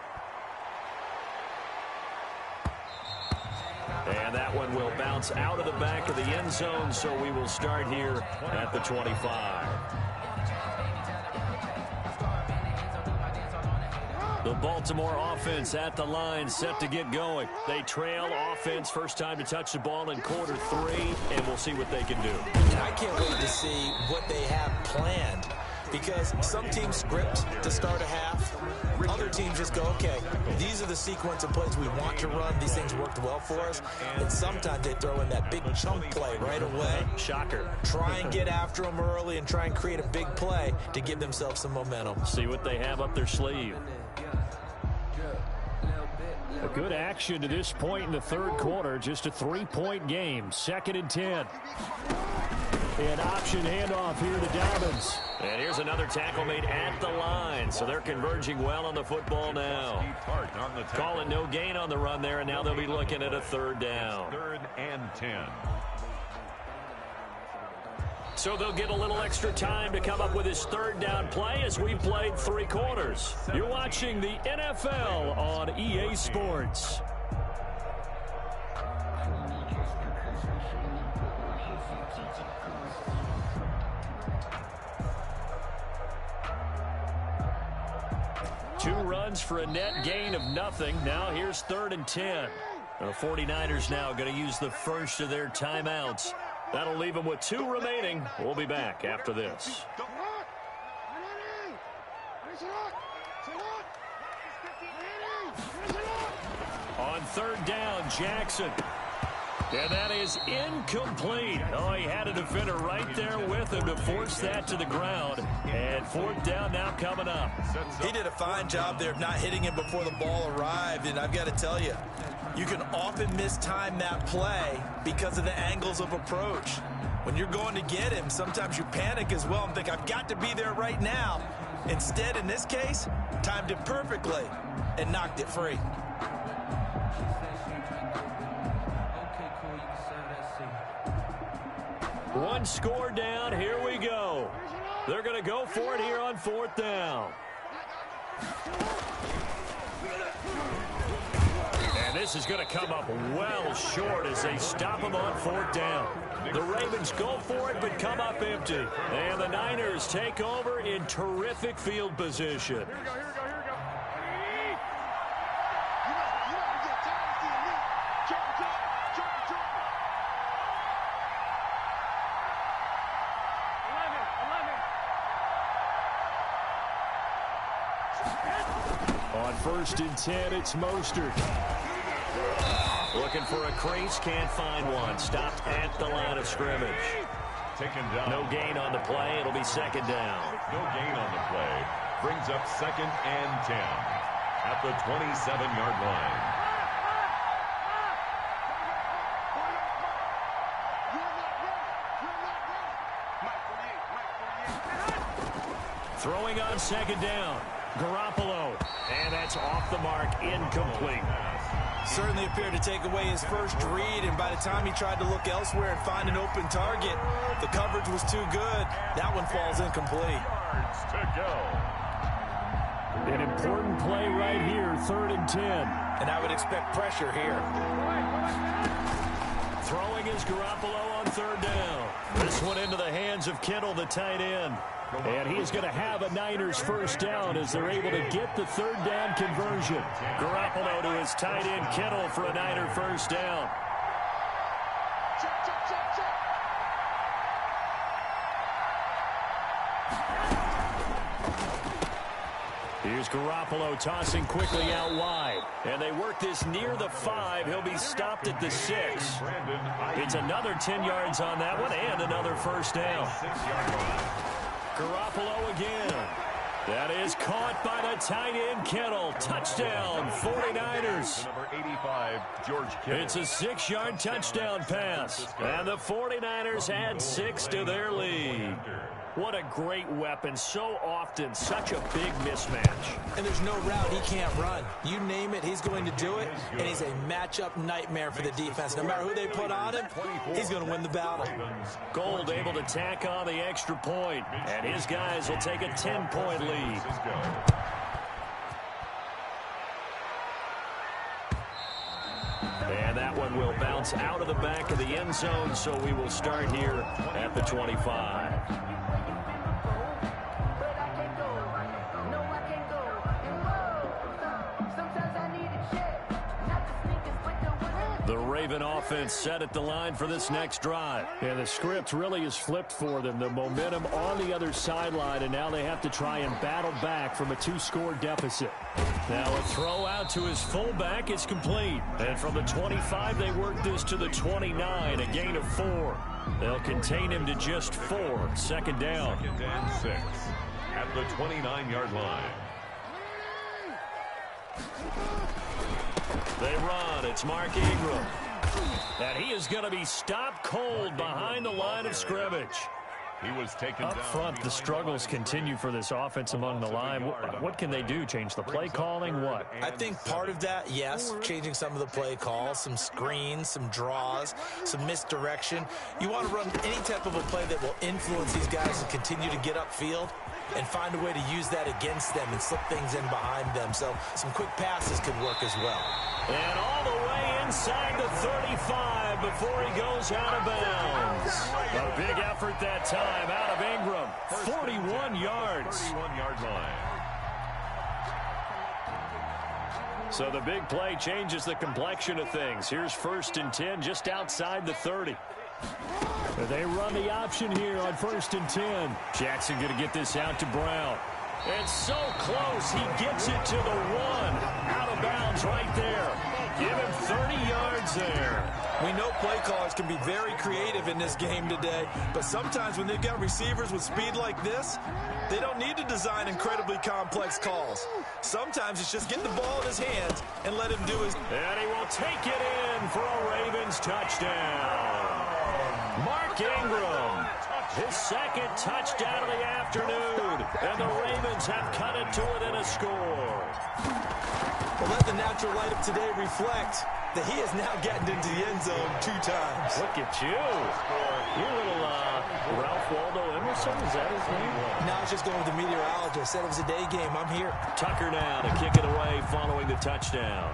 And that one will bounce out of the back of the end zone, so we will start here at the 25. The Baltimore offense at the line, set to get going. They trail offense, first time to touch the ball in quarter 3, and we'll see what they can do. I can't wait to see what they have planned, because some teams script to start a half. Other teams just go, okay, these are the sequence of plays we want to run. These things worked well for us. And sometimes they throw in that big chunk play right away. Shocker. Try and get after them early and try and create a big play to give themselves some momentum. See what they have up their sleeve. A good action to this point in the third quarter. Just a 3-point game. 2nd and 10. And option handoff here to Dobbins. And here's another tackle made at the line. So they're converging well on the football now. Calling no gain on the run there, and now they'll be looking at a 3rd down. 3rd and 10. So they'll get a little extra time to come up with his 3rd down play as we played 3 quarters. You're watching the NFL on EA Sports. Two runs for a net gain of nothing. Now here's 3rd and 10. The 49ers now going to use the first of their timeouts. That'll leave them with 2 remaining. We'll be back after this. On 3rd down, Jackson. And that is incomplete. Oh, he had a defender right there with him to force that to the ground. And 4th down now coming up. He did a fine job there of not hitting him before the ball arrived. And I've got to tell you, you can often mistime that play because of the angles of approach. When you're going to get him, sometimes you panic as well and think, I've got to be there right now. Instead, in this case, timed it perfectly and knocked it free. One score down. Here we go. They're going to go for it here on 4th down. And this is going to come up well short as they stop him on 4th down. The Ravens go for it but come up empty. And the Niners take over in terrific field position. Here we go. You got to get time to see a On 1st and 10, it's Mostert. Looking for a crease, can't find one. Stopped at the line of scrimmage. Taken down. No gain on the play. It'll be 2nd down. No gain on the play. Brings up 2nd and 10 at the 27-yard line. Throwing on 2nd down. Garoppolo. And that's off the mark, incomplete. Certainly appeared to take away his first read, and by the time he tried to look elsewhere and find an open target, the coverage was too good. That one falls incomplete. Yards to go. An important play right here, 3rd and 10. And I would expect pressure here. Throwing is Garoppolo on 3rd down. This one into the hands of Kittle, the tight end. And he's going to have a Niners 1st down as they're able to get the 3rd down conversion. Garoppolo to his tight end Kittle for a Niner 1st down. Here's Garoppolo tossing quickly out wide. And they work this near the 5. He'll be stopped at the 6. It's another 10 yards on that one and another 1st down. Garoppolo again. That is caught by the tight end Kittle. Touchdown, 49ers. Number 85, George Kittle. It's a 6-yard touchdown pass. And the 49ers add 6 to their lead. What a great weapon. So often, such a big mismatch. And there's no route he can't run. You name it, he's going to do it. And he's a matchup nightmare for the defense. No matter who they put on him, he's going to win the battle. Gold able to tack on the extra point. And his guys will take a 10-point lead. And that one will bounce out of the back of the end zone, so we will start here at the 25. The Raven offense set at the line for this next drive. And the script really is flipped for them. The momentum on the other sideline, and now they have to try and battle back from a 2-score deficit. Now a throw out to his fullback is complete. And from the 25, they work this to the 29, a gain of 4. They'll contain him to just 4. 2nd down. 2nd and 6 at the 29-yard line. They run. It's Mark Ingram. And he is going to be stopped cold behind the line of scrimmage. He was taken Up down front, the struggles continue for this offense among the line. What can they do? Change the play calling? What? I think part of that, yes, changing some of the play calls, some screens, some draws, some misdirection. You want to run any type of a play that will influence these guys and continue to get upfield and find a way to use that against them and slip things in behind them. So some quick passes could work as well. And all the way inside the 35 before he goes out of bounds. A big effort that time out of Ingram. 41 yards. 31-yard line. So the big play changes the complexion of things. Here's 1st and 10 just outside the 30. They run the option here on 1st and 10. Jackson going to get this out to Brown. It's so close. He gets it to the 1. Out of bounds right there. Give him 30 yards there. We know play callers can be very creative in this game today, but sometimes when they've got receivers with speed like this, they don't need to design incredibly complex calls. Sometimes it's just get the ball in his hands and let him do his... And he will take it in for a Ravens touchdown. Mark Ingram, his 2nd touchdown of the afternoon, and the Ravens have cut it to within a score. Well, let the natural light of today reflect that he has now gotten into the end zone 2 times. Look at you. You're little Ralph Waldo Emerson, is that his name? Now it's just going with the meteorologist. Said it was a day game. I'm here. Tucker now to kick it away following the touchdown.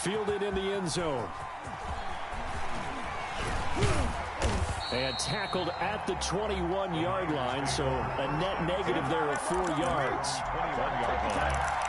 Fielded in the end zone. And tackled at the 21-yard line, so a net negative there of 4 yards. 21-yard line.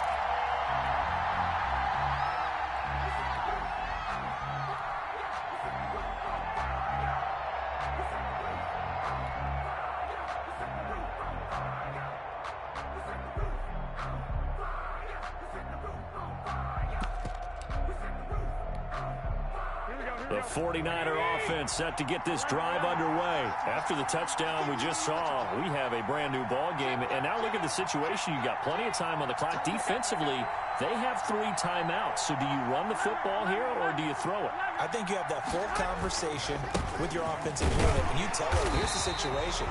The 49er offense set to get this drive underway. After the touchdown we just saw, we have a brand-new ball game. And now look at the situation. You've got plenty of time on the clock. Defensively, they have 3 timeouts. So do you run the football here or do you throw it? I think you have that full conversation with your offensive unit, and you tell them, here's the situation.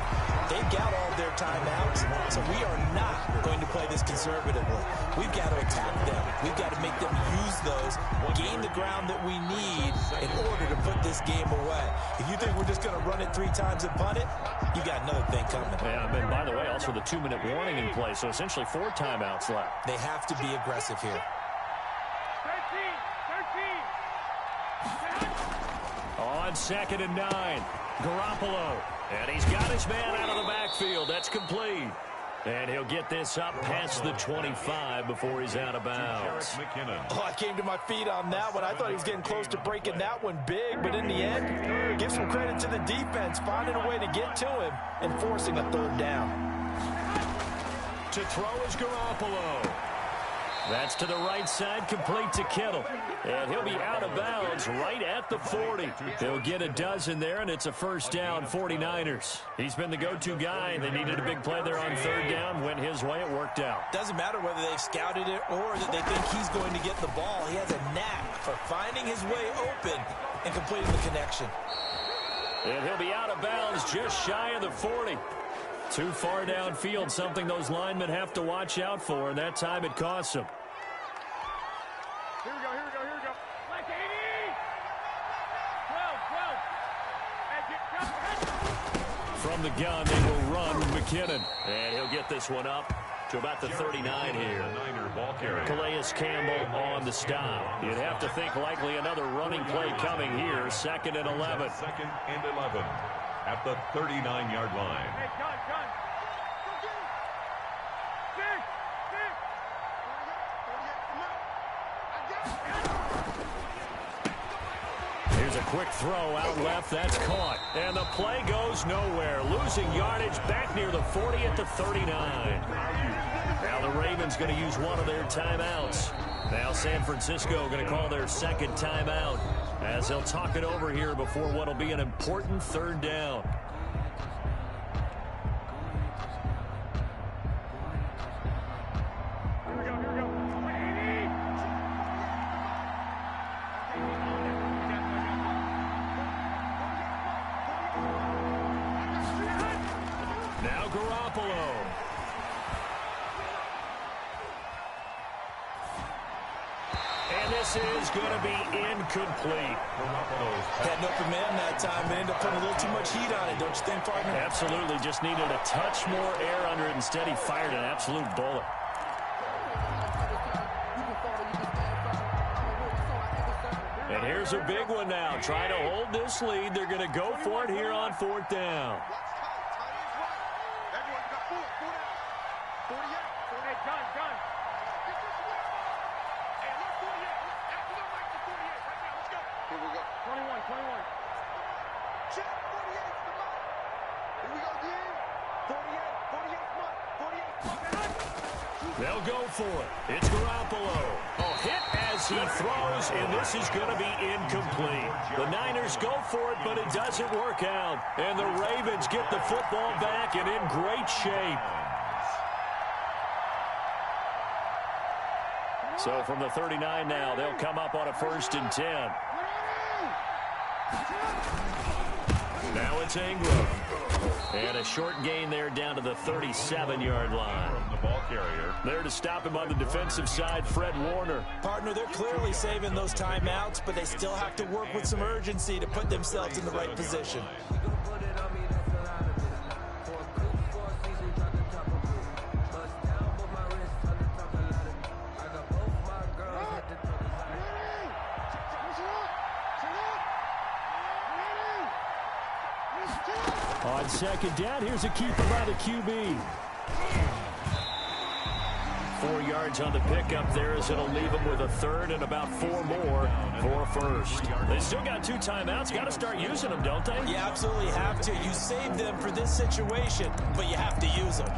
They've got all their timeouts, so we are not going to play this conservatively. We've got to attack them. We've got to make them use those, gain the ground that we need in order to put this game away. If you think we're just going to run it 3 times and punt it, you got another thing coming. Yeah, and by the way, also the 2-minute warning in play, so essentially 4 timeouts left. They have to be aggressive here. 13. On 2nd and 9, Garoppolo. And he's got his man out of the backfield. That's complete. And he'll get this up past the 25 before he's out of bounds. Oh, I came to my feet on that one. I thought he was getting close to breaking that one big, but in the end, give some credit to the defense, finding a way to get to him and forcing a 3rd down. To throw is Garoppolo. That's to the right side, complete to Kittle. And he'll be out of bounds right at the 40. He'll get a dozen there, and it's a 1st down, 49ers. He's been the go-to guy. They needed a big play there on 3rd down. Went his way, it worked out. Doesn't matter whether they've scouted it or that they think he's going to get the ball. He has a knack for finding his way open and completing the connection. And he'll be out of bounds just shy of the 40. Too far downfield, something those linemen have to watch out for, and that time it costs them. Here we go. Like 80. 12. From the gun, they will run McKinnon. And he'll get this one up to about the 39 here. Calais Campbell on the stop. You'd have to think likely another running play coming here. 2nd and 11. 2nd and 11 at the 39-yard line. Hey, gun. Here's a quick throw out left. That's caught. And the play goes nowhere. Losing yardage back near the 40 at the 39. Now the Ravens going to use one of their timeouts. Now San Francisco going to call their 2nd timeout as they'll talk it over here before what will be an important 3rd down. Now Garoppolo. And this is going to be incomplete. Had an open man that time, but ended up putting a little too much heat on it, don't you think, partner? Absolutely. Just needed a touch more air under it. Instead, he fired an absolute bullet. And here's a big one now. Trying to hold this lead. They're going to go for it here on 4th down. They'll go for it. It's Garoppolo. Oh, hit as he throws, and this is going to be incomplete. The Niners go for it, but it doesn't work out. And the Ravens get the football back and in great shape. So from the 39 now, they'll come up on a 1st and 10. Now it's Ingram. And a short gain there down to the 37-yard line. The ball carrier. There to stop him on the defensive side, Fred Warner. Partner, they're clearly saving those timeouts, but they still have to work with some urgency to put themselves in the right position. On 2nd down, here's a keeper by the QB. 4 yards on the pickup there as it'll leave them with a 3rd and about 4 more for 1st. They still got 2 timeouts. Got to start using them, don't they? You absolutely have to. You save them for this situation, but you have to use them.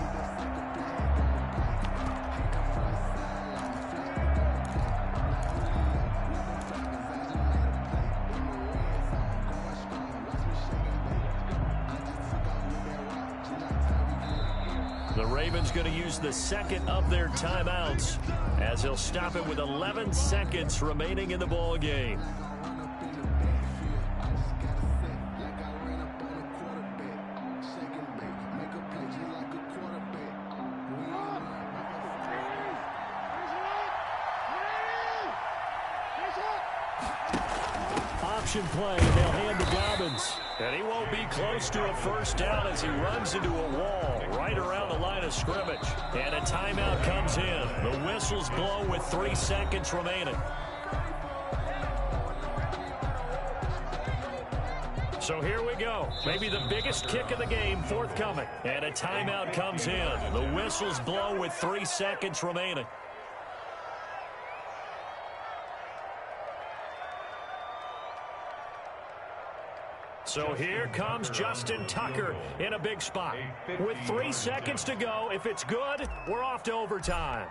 Ravens going to use the second of their timeouts as he'll stop it with 11 seconds remaining in the ball game. Option play, and they'll hand to Dobbins. And he won't be close to a first down as he runs into a wall right around the line of scrimmage. And a timeout comes in. The whistles blow with 3 seconds remaining. So here we go. Maybe the biggest kick of the game forthcoming. And a timeout comes in. The whistles blow with 3 seconds remaining. So here comes Justin Tucker in a big spot. With 3 seconds to go, if it's good, we're off to overtime.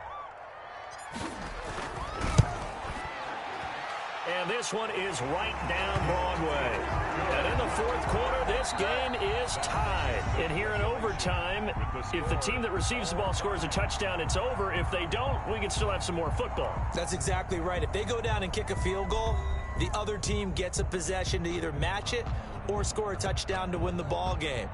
And this one is right down Broadway. And in the fourth quarter, this game is tied. And here in overtime, if the team that receives the ball scores a touchdown, it's over. If they don't, we can still have some more football. That's exactly right. If they go down and kick a field goal, the other team gets a possession to either match it or score a touchdown to win the ball game.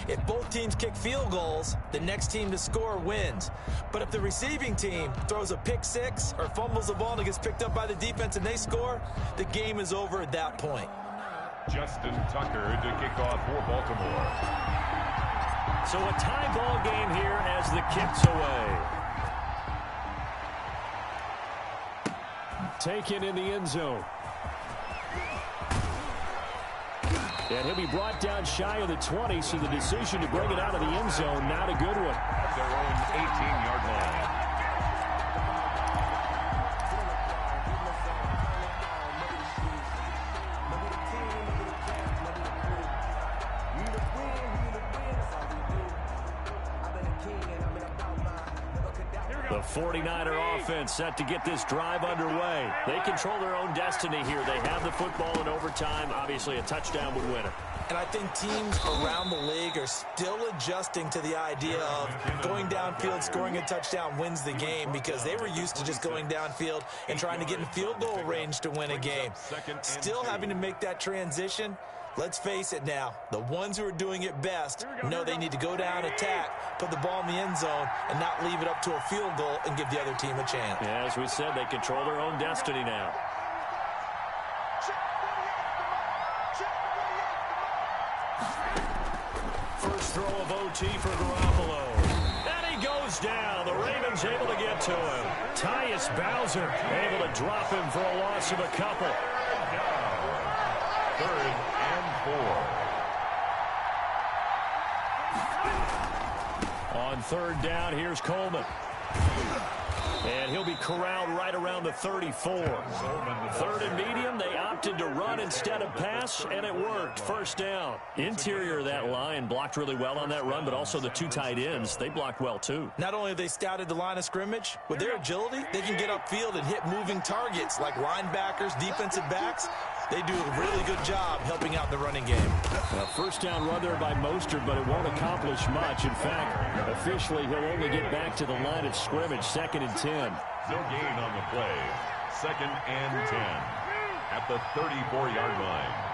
If both teams kick field goals, the next team to score wins. But if the receiving team throws a pick six or fumbles the ball and it gets picked up by the defense and they score, the game is over at that point. Justin Tucker to kick off for Baltimore. So a tie ball game here as the kick's away. Taken in the end zone. And he'll be brought down shy of the 20, so the decision to bring it out of the end zone, not a good one. At their own 18-yard line. The 49er offense set to get this drive underway. They control their own destiny here. They have the football in overtime. Obviously, a touchdown would win it. And I think teams around the league are still adjusting to the idea of going downfield, scoring a touchdown wins the game, because they were used to just going downfield and trying to get in field goal range to win a game. Still having to make that transition. Let's face it now, the ones who are doing it best know they need to go down, attack, put the ball in the end zone, and not leave it up to a field goal and give the other team a chance. Yeah, as we said, they control their own destiny now. First throw of OT for Garoppolo. And he goes down. The Ravens able to get to him. Tyus Bowser able to drop him for a loss of a couple. 3rd and 4. On 3rd down, here's Coleman. And he'll be corralled right around the 34. 3rd and medium, they opted to run instead of pass, and it worked. First down. Interior of that line blocked really well on that run, but also the 2 tight ends, they blocked well too. Not only have they scouted the line of scrimmage, with their agility, they can get upfield and hit moving targets like linebackers, defensive backs. They do a really good job helping out the running game. A first down run there by Mostert, but it won't accomplish much. In fact, officially, he'll only get back to the line of scrimmage, 2nd and 10. No gain on the play. 2nd and 10 at the 34-yard line.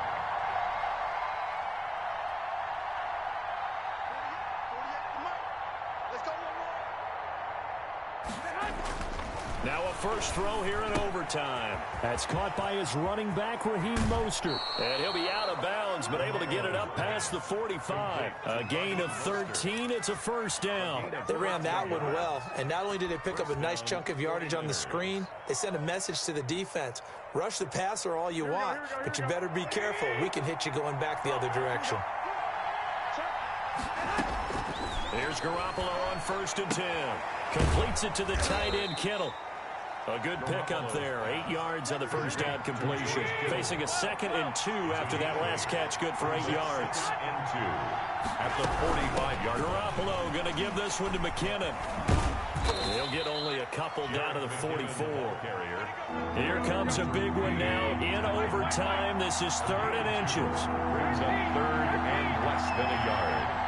Now a first throw here in overtime. That's caught by his running back, Raheem Mostert. And he'll be out of bounds, but able to get it up past the 45. A gain of 13. It's a first down. They ran that one well, and not only did they pick up a nice chunk of yardage on the screen, they sent a message to the defense. Rush the passer all you want, but you better be careful. We can hit you going back the other direction. Here's Garoppolo on 1st and 10. Completes it to the tight end, Kittle. A good pickup there. 8 yards on the first down completion. Facing a 2nd and 2 after that last catch. Good for 8 yards. 2nd and 2 at the 45-yard line. Garoppolo going to give this one to McKinnon. He'll get only a couple down to the 44. Here comes a big one now in overtime. This is 3rd and inches. Brings up 3rd and less than a yard.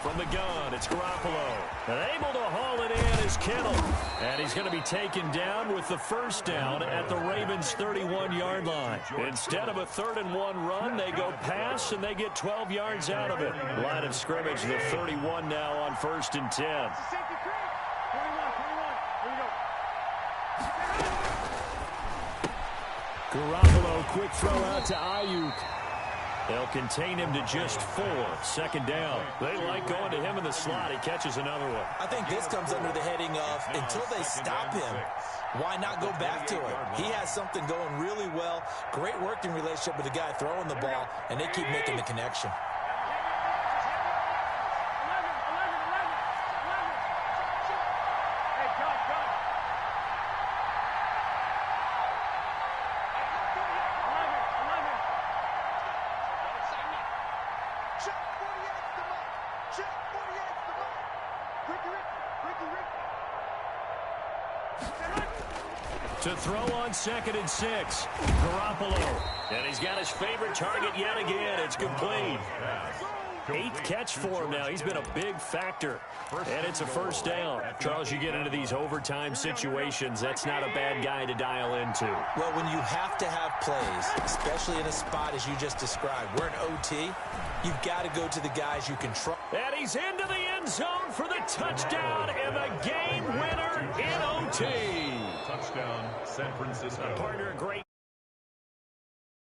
From the gun, it's Garoppolo. And able to haul it in is Kittle. And he's going to be taken down with the first down at the Ravens' 31-yard line. Instead of a 3rd-and-1 run, they go pass, and they get 12 yards out of it. Line of scrimmage, the 31 now on 1st and 10. Garoppolo, quick throw out to Ayuk. They'll contain him to just 4. 2nd down. They like going to him in the slot. He catches another one. I think this comes under the heading of until they stop him, why not go back to it? He has something going really well. Great working relationship with the guy throwing the ball, and they keep making the connection. To throw on 2nd and 6. Garoppolo. And he's got his favorite target yet again. It's complete. 8th catch for him now. He's been a big factor. And it's a 1st down. Charles, you get into these overtime situations, that's not a bad guy to dial into. Well, when you have to have plays, especially in a spot as you just described, we're in OT, you've got to go to the guys you can trust. And he's into the end zone for the touchdown and the game winner in OT. Touchdown, San Francisco. A partner, great.